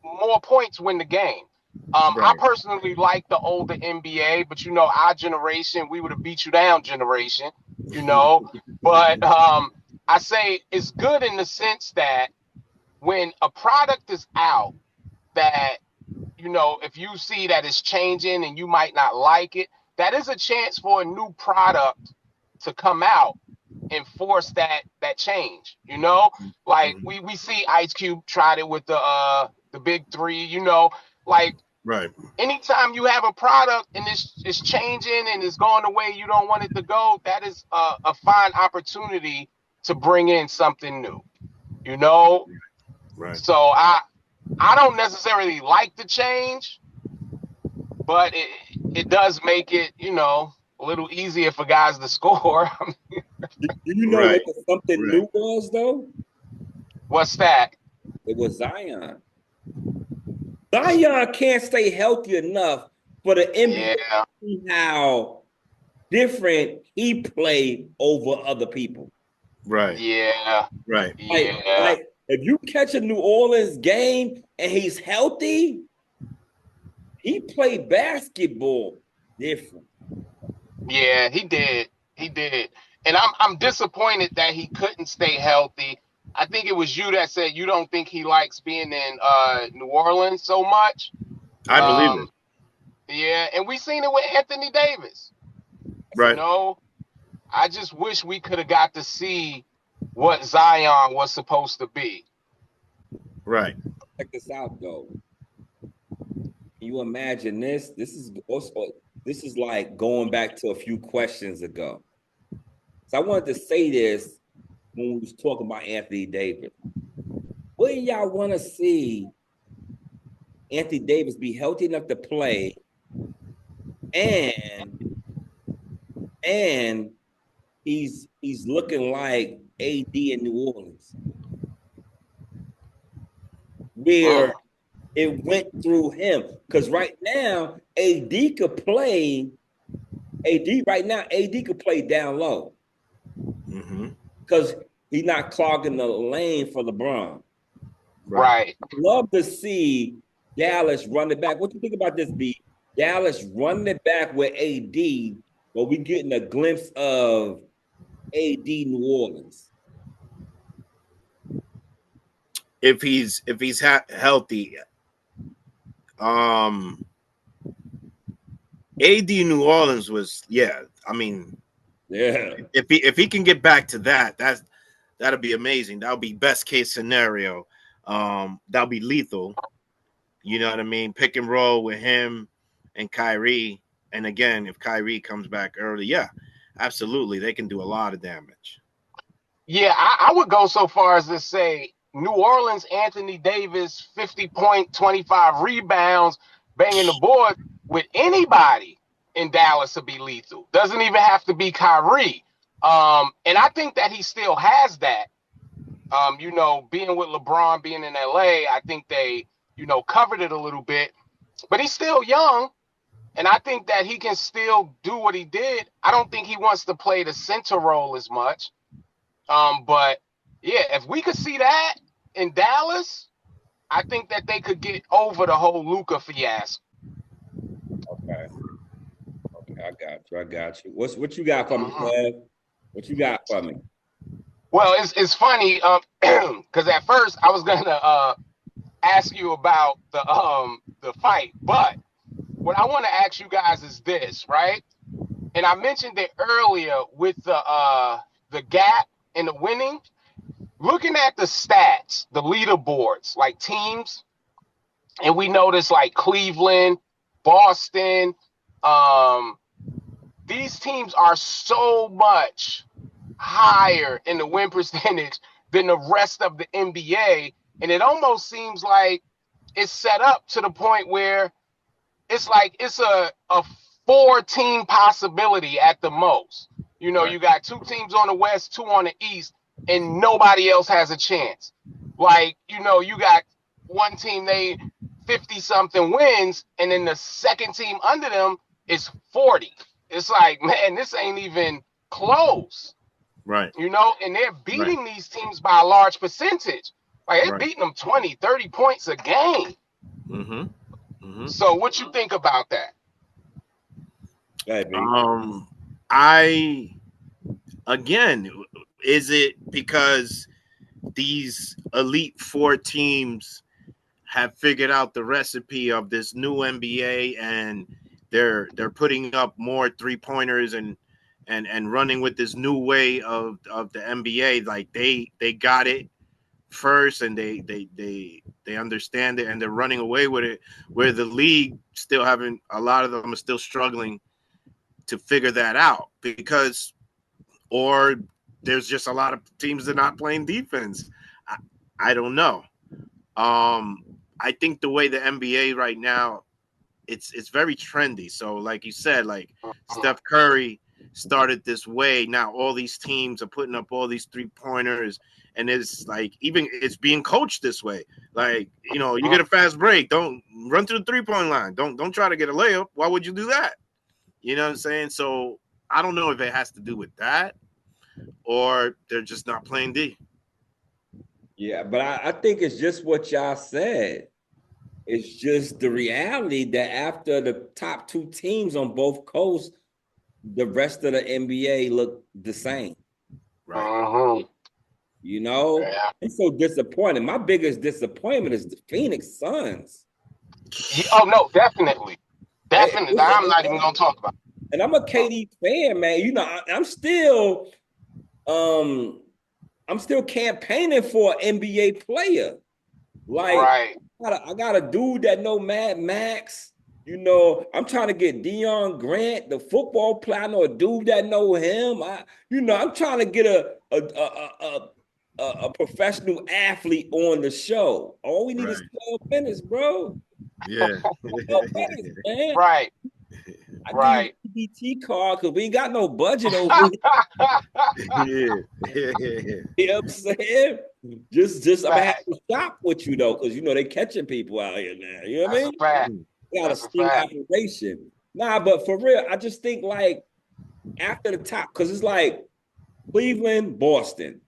more points win the game. I personally like the older NBA, but you know, our generation, we would have beat you down generation, you know, but I say it's good in the sense that when a product is out that, you know, if you see that it's changing and you might not like it, that is a chance for a new product to come out and force that change, you know, like we see Ice Cube tried it with the big three, you know, like anytime you have a product and it's changing and it's going the way you don't want it to go, that is a fine opportunity to bring in something new, you know. So I don't necessarily like the change, but it does make it, a little easier for guys to score. Do you know Right. what the something Right. new was though? What's that? It was Zion. Zion can't stay healthy enough for the NBA to Yeah, see how different he played over other people. Right. yeah, Right. yeah, Like if you catch a New Orleans game and he's healthy, he played basketball different. yeah. He did, and I'm disappointed that he couldn't stay healthy. I think it was you that said you don't think he likes being in New Orleans so much. I believe it. Um, yeah, and we seen it with Anthony Davis. You Right. know, I just wish we could have got to see what Zion was supposed to be. Right. Check this out though. You imagine this? This is like going back to a few questions ago. So I wanted to say this when we was talking about Anthony Davis. What do y'all want to see Anthony Davis be healthy enough to play and and he's looking like AD in New Orleans, Mm. where it went through him. Because right now, AD could play. AD right now, AD could play down low Mm-hmm. because he's not clogging the lane for LeBron. Right. Right. Love to see Dallas run it back. What do you think about this, B? Dallas running it back with AD, but we getting a glimpse of AD New Orleans. If he's healthy, um, AD New Orleans was, yeah. I mean, Yeah. if he can get back to that'll be amazing. That'll be best case scenario. That'll be lethal. You know what I mean? Pick and roll with him and Kyrie. And again, if Kyrie comes back early, yeah, absolutely, they can do a lot of damage. Yeah, I would go so far as to say New Orleans Anthony Davis, 50 point, 25 rebounds, banging the board with anybody in Dallas to be lethal. Doesn't even have to be Kyrie. And I think that he still has that. Being with LeBron, being in LA, I think they, covered it a little bit. But he's still young, and I think that he can still do what he did. I don't think he wants to play the center role as much. But yeah, if we could see that in Dallas, I think that they could get over the whole Luka fiasco. Okay. Okay, I got you. I got you. What you got for me, Mhm. Kev? What you got for me? Well, it's funny because at first I was gonna ask you about the fight, but what I want to ask you guys is this, right? And I mentioned it earlier with the gap and the winning. Looking at the stats, the leaderboards, like teams, and we notice like Cleveland, Boston, um, these teams are so much higher in the win percentage than the rest of the NBA, and it almost seems like it's set up to the point where it's like it's a 4 team possibility at the most. Right. You got 2 teams on the West, 2 on the East, and nobody else has a chance. Like, you got one team, they 50 something wins, and then the second team under them is 40. It's like, man, this ain't even close, Right. and they're Right. beating these teams by a large percentage. Like, they're Right. beating them 20, 30 points a game. Mm-hmm. Mm-hmm. So, what you think about that? Go ahead, B. I again, is it because these elite four teams have figured out the recipe of this new NBA and they're putting up more 3-pointers and running with this new way of the NBA? Like they got it first and they understand it and they're running away with it, where the league still haven't, a lot of them are still struggling to figure that out, because or there's just a lot of teams that are not playing defense. I don't know. I think the way the NBA right now, it's very trendy. So like you said, like Steph Curry started this way. Now all these teams are putting up all these 3-pointers, and it's like even it's being coached this way. Like, you know, you get a fast break, don't run to the 3-point line. Don't try to get a layup. Why would you do that? You know what I'm saying? So I don't know if it has to do with that or they're just not playing D. Yeah, but I think it's just what y'all said. It's just the reality that after the top two teams on both coasts, the rest of the NBA look the same. Right. You know, Yeah. I'm so disappointed. My biggest disappointment is the Phoenix Suns. Oh no, definitely. I'm not even gonna talk about it. And I'm a KD fan, man. You know, I'm still campaigning for an NBA player. Like, Right. I got a dude that know Mad Max. You know, I'm trying to get Deion Grant, the football player. I know a dude that know him. I'm trying to get a professional athlete on the show. All we need is 12 minutes, bro. Yeah. 12 minutes, man. Right. I give you Right. a EBT card because we ain't got no budget over here. Yeah. You know what I'm saying? Just I'm gonna have Fact. to shop with you though, because you know they catching people out here now. You know what I That's mean? a fact. They got a That's a sting fact. operation. Nah, but for real, I just think like after the top, because it's like Cleveland, Boston.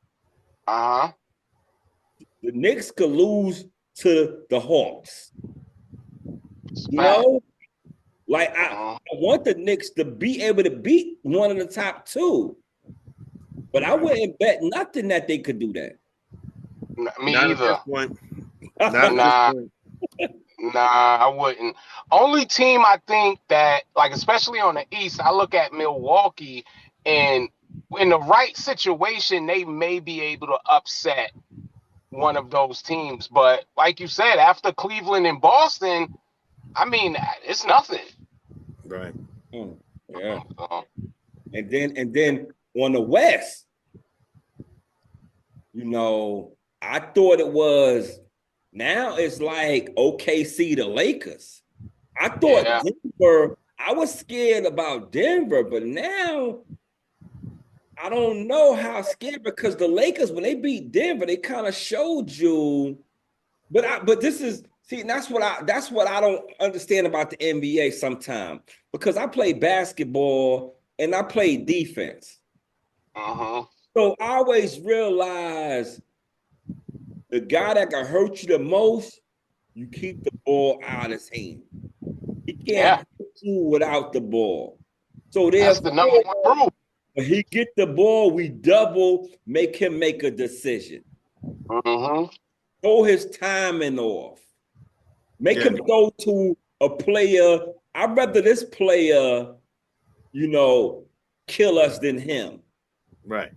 Uh-huh. The Knicks could lose to the Hawks. It's a You fact. know, like I Uh-huh. want the Knicks to be able to beat one of the top two, but I wouldn't bet nothing that they could do that. Me Not at either. this point. Not at this Nah. point. Nah, I wouldn't. Only team I think that, like, especially on the East, I look at Milwaukee, and in the right situation, they may be able to upset one of those teams. But like you said, after Cleveland and Boston, I mean, it's nothing. Right. Yeah. And then on the West, you know, I thought it was now it's like OKC the Lakers. I thought Yeah. Denver, I was scared about Denver, but now I don't know how scared because the Lakers, when they beat Denver, they kind of showed you. But this is see, that's what I don't understand about the NBA sometimes because I play basketball and I play defense. Uh-huh. So I always realize the guy that can hurt you the most, you keep the ball out of his hand. He can't Yeah. hurt you without the ball. So That's the therefore, number one rule. when he get the ball, we double, make him make a decision. Uh-huh. Throw his timing off. Make Yeah. him go to a player. I'd rather this player, you know, kill us than him. Right.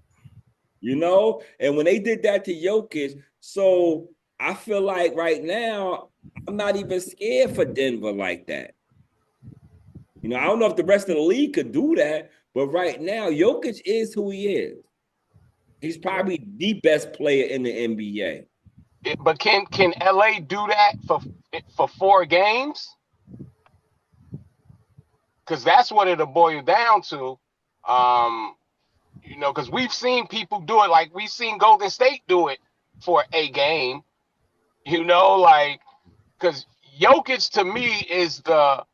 You know? And when they did that to Jokic, so I feel like right now, I'm not even scared for Denver like that. You know, I don't know if the rest of the league could do that, but right now, Jokic is who he is. He's probably the best player in the NBA. But can LA do that for 4 games? Because that's what it'll boil down to. Because we've seen people do it. Like we've seen Golden State do it for a game. Like because Jokic to me is the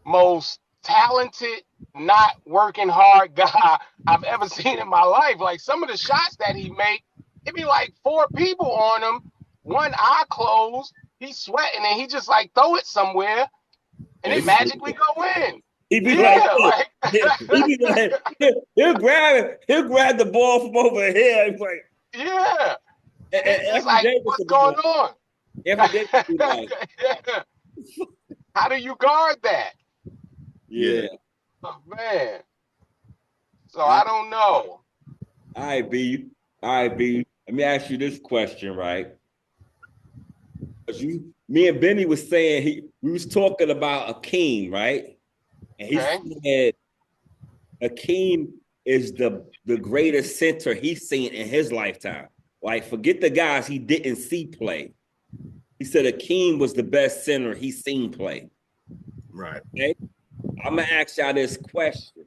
most talented, not working hard guy I've ever seen in my life. Like some of the shots that he make, it be like 4 people on him, one eye closed, he's sweating, and he just like throw it somewhere, and it magically go in. He be Yeah, like, he be like, he'll grab the ball from over here. It's like, yeah. It's every like, day what's going on? every day be like, How do you guard that? yeah. Oh, man. So I don't know. All right, B. Let me ask you this question, right? Because me and Benny was saying we was talking about Hakeem, right? And he said Hakeem is the greatest center he's seen in his lifetime. Like, forget the guys he didn't see play. He said Hakeem was the best center he's seen play. Right. Okay? I'm gonna ask y'all this question.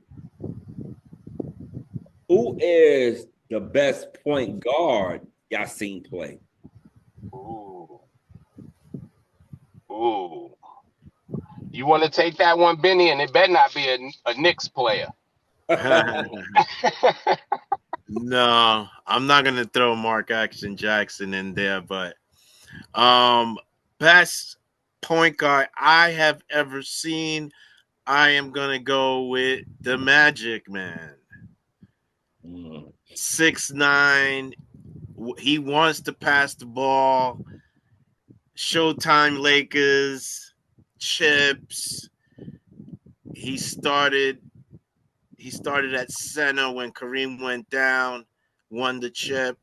Who is the best point guard y'all seen play? Ooh. Ooh. You want to take that one, Benny, and it better not be a Knicks player. No, I'm not gonna throw Mark Action Jackson in there, but best point guard I have ever seen, I am gonna go with the Magic Man. 6'9". He wants to pass the ball. Showtime Lakers, chips. He started at center when Kareem went down, won the chip.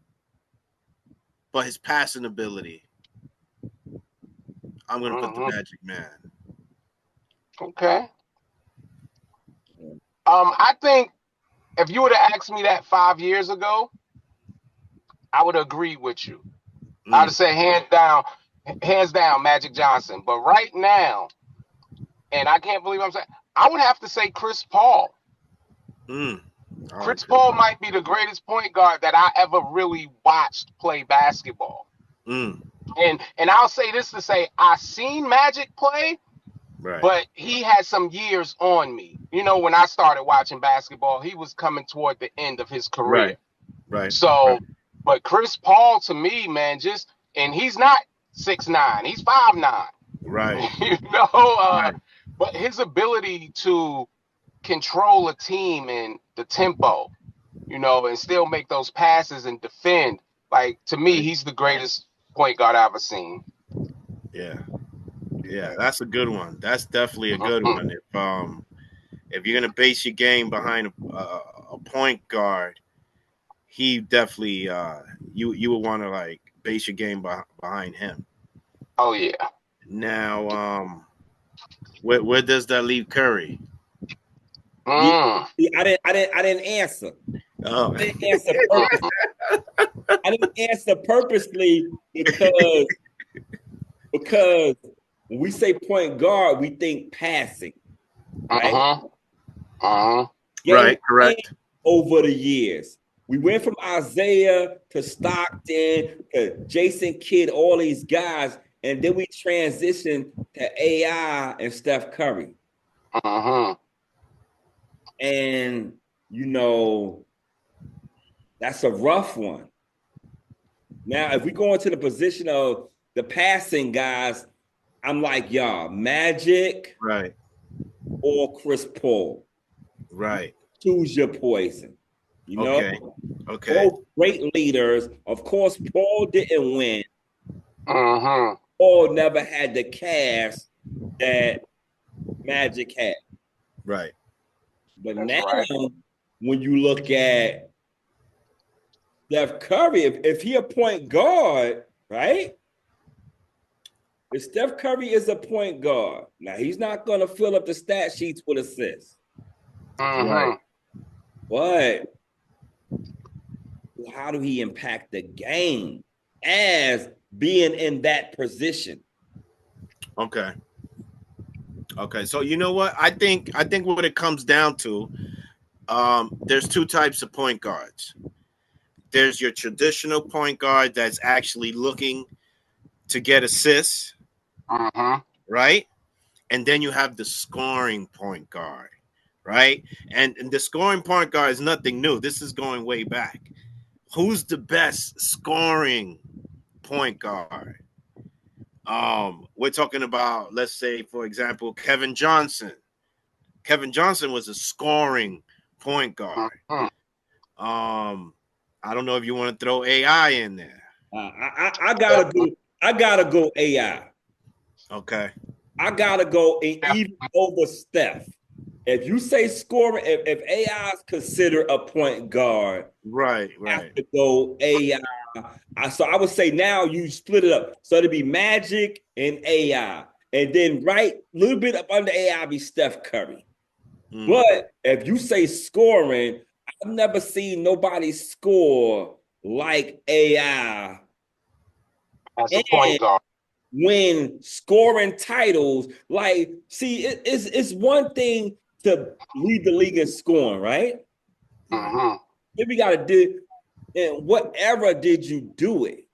But his passing ability, I'm gonna put the Magic Man. Okay. I think if you would have asked me that 5 years ago, I would agree with you. I would say hands down, Magic Johnson. But right now, and I can't believe I'm saying, I would have to say Chris Paul. Chris Paul might be the greatest point guard that I ever really watched play basketball. And I'll say this to say, I seen Magic play, right, but he had some years on me. You know, when I started watching basketball, he was coming toward the end of his career. Right. So, but Chris Paul to me, man, and he's not 6'9", he's 5'9". Right. You know, but his ability to control a team and the tempo, you know, and still make those passes and defend. Like, to me, he's the greatest point guard I've ever seen. Yeah, that's a good one. That's definitely a good one. If you're gonna base your game behind a point guard, he definitely you would want to like base your game behind him. Oh yeah. Now, where does that leave Curry? I didn't answer. Oh. I didn't answer purposely because when we say point guard, we think passing. Right? Right, correct. Over the years, we went from Isaiah to Stockton to Jason Kidd, all these guys, and then we transitioned to AI and Steph Curry. And you know, that's a rough one. Now, if we go into the position of the passing guys, I'm like, y'all, Magic, right, or Chris Paul, right. Choose your poison. You know, okay. Both great leaders. Of course, Paul didn't win. Paul never had the cast that Magic had. Right. But that's now, when you look at Steph Curry, if he a point guard, right? If Steph Curry is a point guard, now he's not going to fill up the stat sheets with assists. Right. But how do he impact the game as being in that position? Okay. So you know what? I think what it comes down to, there's two types of point guards. There's your traditional point guard that's actually looking to get assists, right? And then you have the scoring point guard, right? And the scoring point guard is nothing new. This is going way back. Who's the best scoring point guard? We're talking about, let's say, for example, Kevin Johnson. Kevin Johnson was a scoring point guard. I don't know if you want to throw AI in there. I gotta go AI. Okay. I gotta go even over Steph. If you say scoring, if AI is considered a point guard, right, have to go AI. So I would say now you split it up. So it'd be Magic and AI. And then right a little bit up under AI be Steph Curry. But if you say scoring, I've never seen nobody score like AI as a point guard. win scoring titles. Like, see, it's one thing to lead the league in scoring, right? Mm-hmm. Then we got to do, in what era did you do it?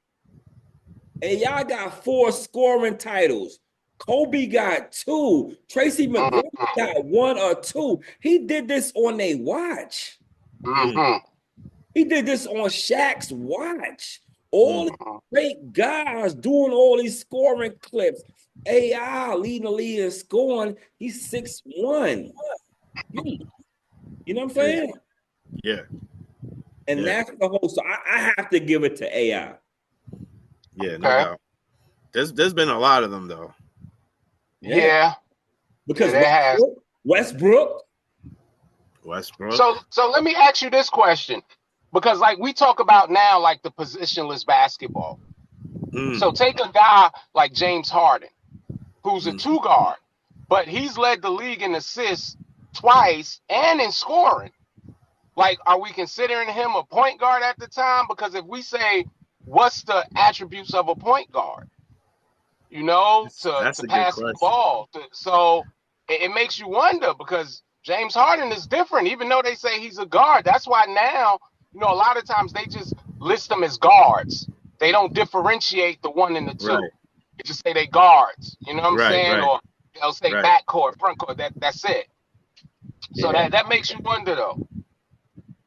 And y'all got 4 scoring titles. Kobe got 2. Tracy McGrady got 1 or 2. He did this on a watch. Mm-hmm. He did this on Shaq's watch. All these Mm-hmm. great guys doing all these scoring clips. AI leading the league in scoring. He's 6'1". You know what I'm saying? Yeah. And Yeah. that's the whole. So I have to give it to AI. Yeah, no Okay. doubt. There's been a lot of them though. Yeah. Because there has. Westbrook. So let me ask you this question, because like we talk about now, like the positionless basketball. So take a guy like James Harden, who's a 2 guard, but he's led the league in assists twice and in scoring. Like, are we considering him a point guard at the time? Because if we say, what's the attributes of a point guard? You know, That's to a good pass the question. ball. So it makes you wonder, because James Harden is different, even though they say he's a guard. That's why now, you know, a lot of times they just list them as guards. They don't differentiate the 1 and the 2. Right. They just say they guards. You know what I'm Right, saying? right. Or they'll say Right. backcourt, frontcourt. That's it. So Yeah. that makes you wonder, though.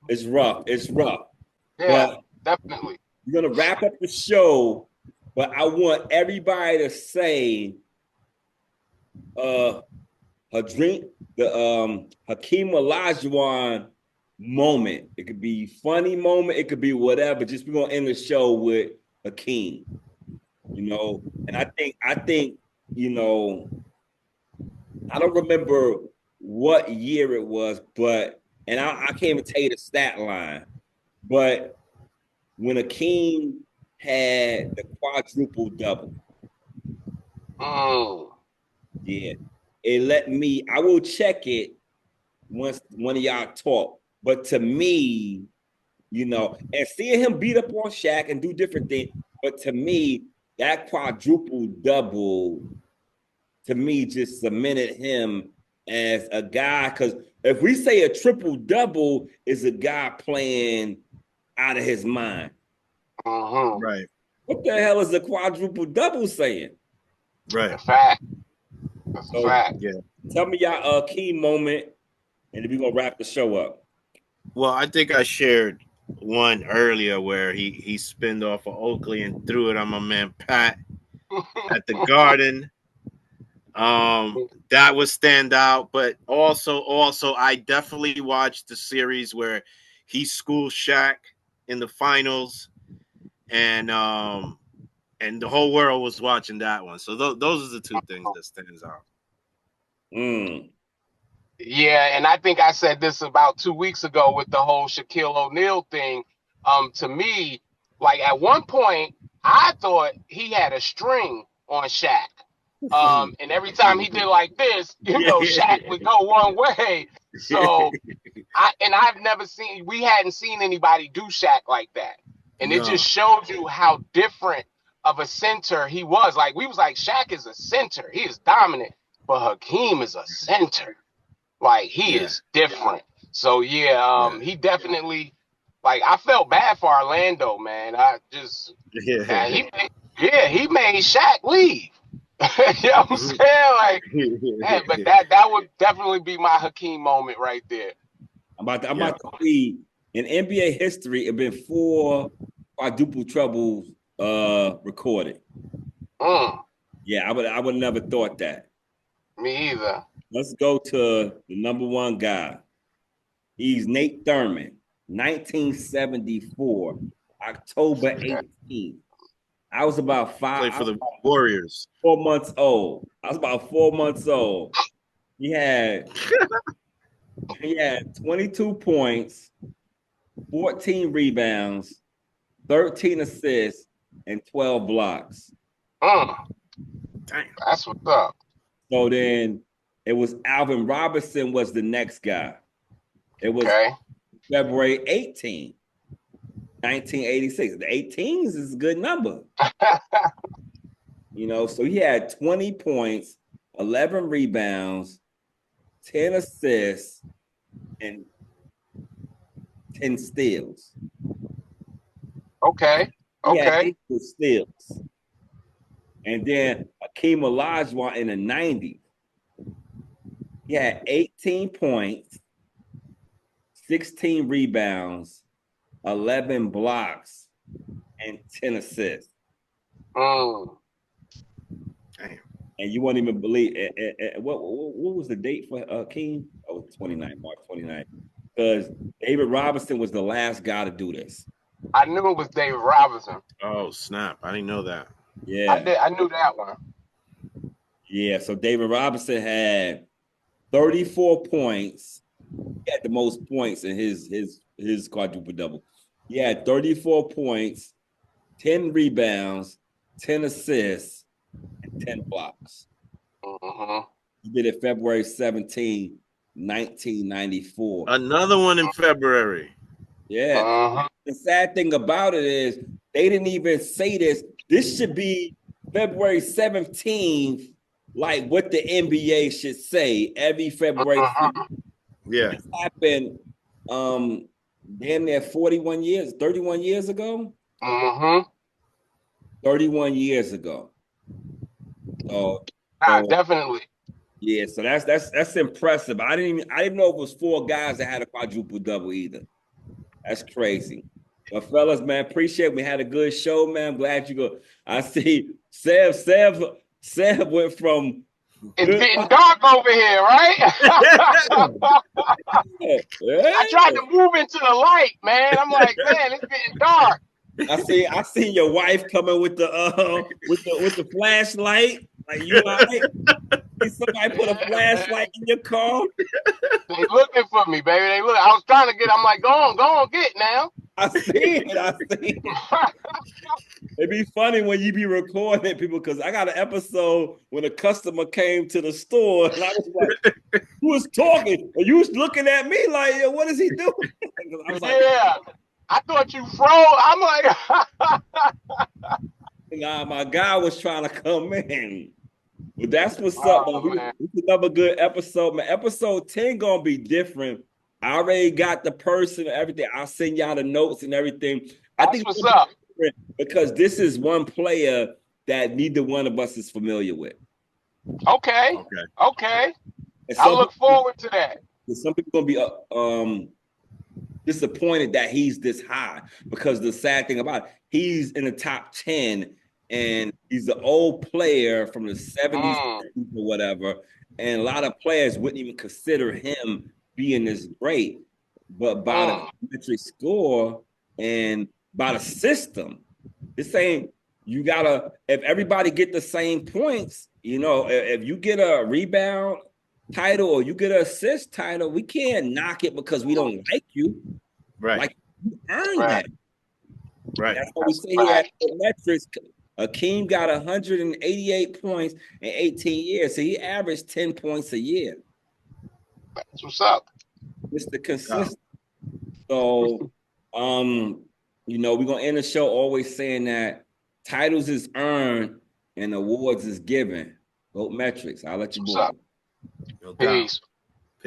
It's rough. It's rough. Yeah, But definitely. we're gonna wrap up the show. But I want everybody to say her dream, the Hakeem Olajuwon moment. It could be funny moment, it could be whatever. Just we're gonna end the show with Hakeem. You know, and I think, you know, I don't remember what year it was, but and I can't even tell you the stat line, but when Hakeem had the quadruple double, yeah, it let me. I will check it once one of y'all talk. But to me, you know, and seeing him beat up on Shaq and do different things, but to me, that quadruple double, to me, just cemented him as a guy. Because if we say a triple double is a guy playing out of his mind, Right. what the hell is a quadruple double saying? Right. That's a fact. That's a So fact. Yeah. tell me y'all key moment, and then we're gonna wrap the show up. Well, I think I shared one earlier where he spinned off of Oakley and threw it on my man Pat at the Garden. That was stand out, but also I definitely watched the series where he schooled Shaq in the finals, and the whole world was watching that one. So those are the 2 things that stands out. Yeah, and I think I said this about 2 weeks ago with the whole Shaquille O'Neal thing. To me, like at one point, I thought he had a string on Shaq. And every time he did like this, you know, Shaq would go one way. So we hadn't seen anybody do Shaq like that. And it just No. showed you how different of a center he was. Like, we was like, Shaq is a center. He is dominant. But Hakeem is a center. Like, he is different. So he definitely, like, I felt bad for Orlando, man. He made Shaq leave. You know what I'm saying? Like, man, but that would definitely be my Hakeem moment right there. I'm about to see in NBA history, it been 4 quadruple troubles recorded. Yeah, I would never thought that. Me either. Let's go to the number 1 guy. He's Nate Thurman, 1974, October 18th. I was about Played for the Warriors. 4 months old. I was about 4 months old. He had 22 points, 14 rebounds, 13 assists, and 12 blocks. Damn. That's what's up. So then it was Alvin Robertson was the next guy. It was February 18, 1986. The 18s is a good number. So he had 20 points, 11 rebounds, 10 assists, and 10 steals. Okay. He had Okay. 8 steals. And then Hakeem Olajuwon in the 90s. He had 18 points, 16 rebounds, 11 blocks, and 10 assists. Mm. Damn. And you won't even believe what was the date for Hakeem? Oh, 29, March 29. Because David Robinson was the last guy to do this. I knew it was David Robinson. Oh snap! I didn't know that. Yeah. I knew that one. Yeah. So David Robinson had 34 points. He had the most points in his quadruple double. He had 34 points, 10 rebounds, 10 assists, and 10 blocks. Mm-hmm. He did it February 17, 1994. Another one in February. Yeah. Mm-hmm. The sad thing about it is they didn't even say this. This should be February 17th, like what the NBA should say every February. Mm-hmm. Yeah. This happened damn near 31 years, 31 years ago. Mm-hmm. 31 years ago. So, Definitely. yeah, so that's impressive. I didn't know it was 4 guys that had a quadruple double either. That's crazy. But fellas, man, appreciate it. We had a good show, man. I'm glad you go. I see Sev went from It's getting dark over here, right? I tried to move into the light, man. I'm like, man, it's getting dark. I seen your wife coming with the flashlight. Like you all right? See somebody put a flashlight in your car. They looking for me, baby. They look. I was trying to get. I'm like, go on, get now. I see it. It'd be funny when you be recording people because I got an episode when a customer came to the store and I was like, who was talking? And you was looking at me like, yeah, what is he doing? I was like, yeah, I thought you froze. I'm like, nah, my guy was trying to come in. But that's what's up, man. It's another good episode, man. Episode 10 gonna be different. I already got the person and everything. I'll send y'all the notes and everything. I that's think what's up. because this is one player that neither one of us is familiar with. Okay. I look forward to that. Some people gonna be disappointed that he's this high because the sad thing about it, he's in the top 10 and he's an old player from the 70s or whatever. And a lot of players wouldn't even consider him being this great. But by the metric score and by the system, it's saying you gotta, if everybody get the same points, if you get a rebound title or you get an assist title, we can't knock it because we don't like you. Right. Like you earned that. Right. That's what we say here at the metrics. Hakeem got 188 points in 18 years. So he averaged 10 points a year. That's what's up. Mr. Consistent. So we're gonna end the show always saying that titles is earned and awards is given. Vote metrics. I'll let you boy. Peace.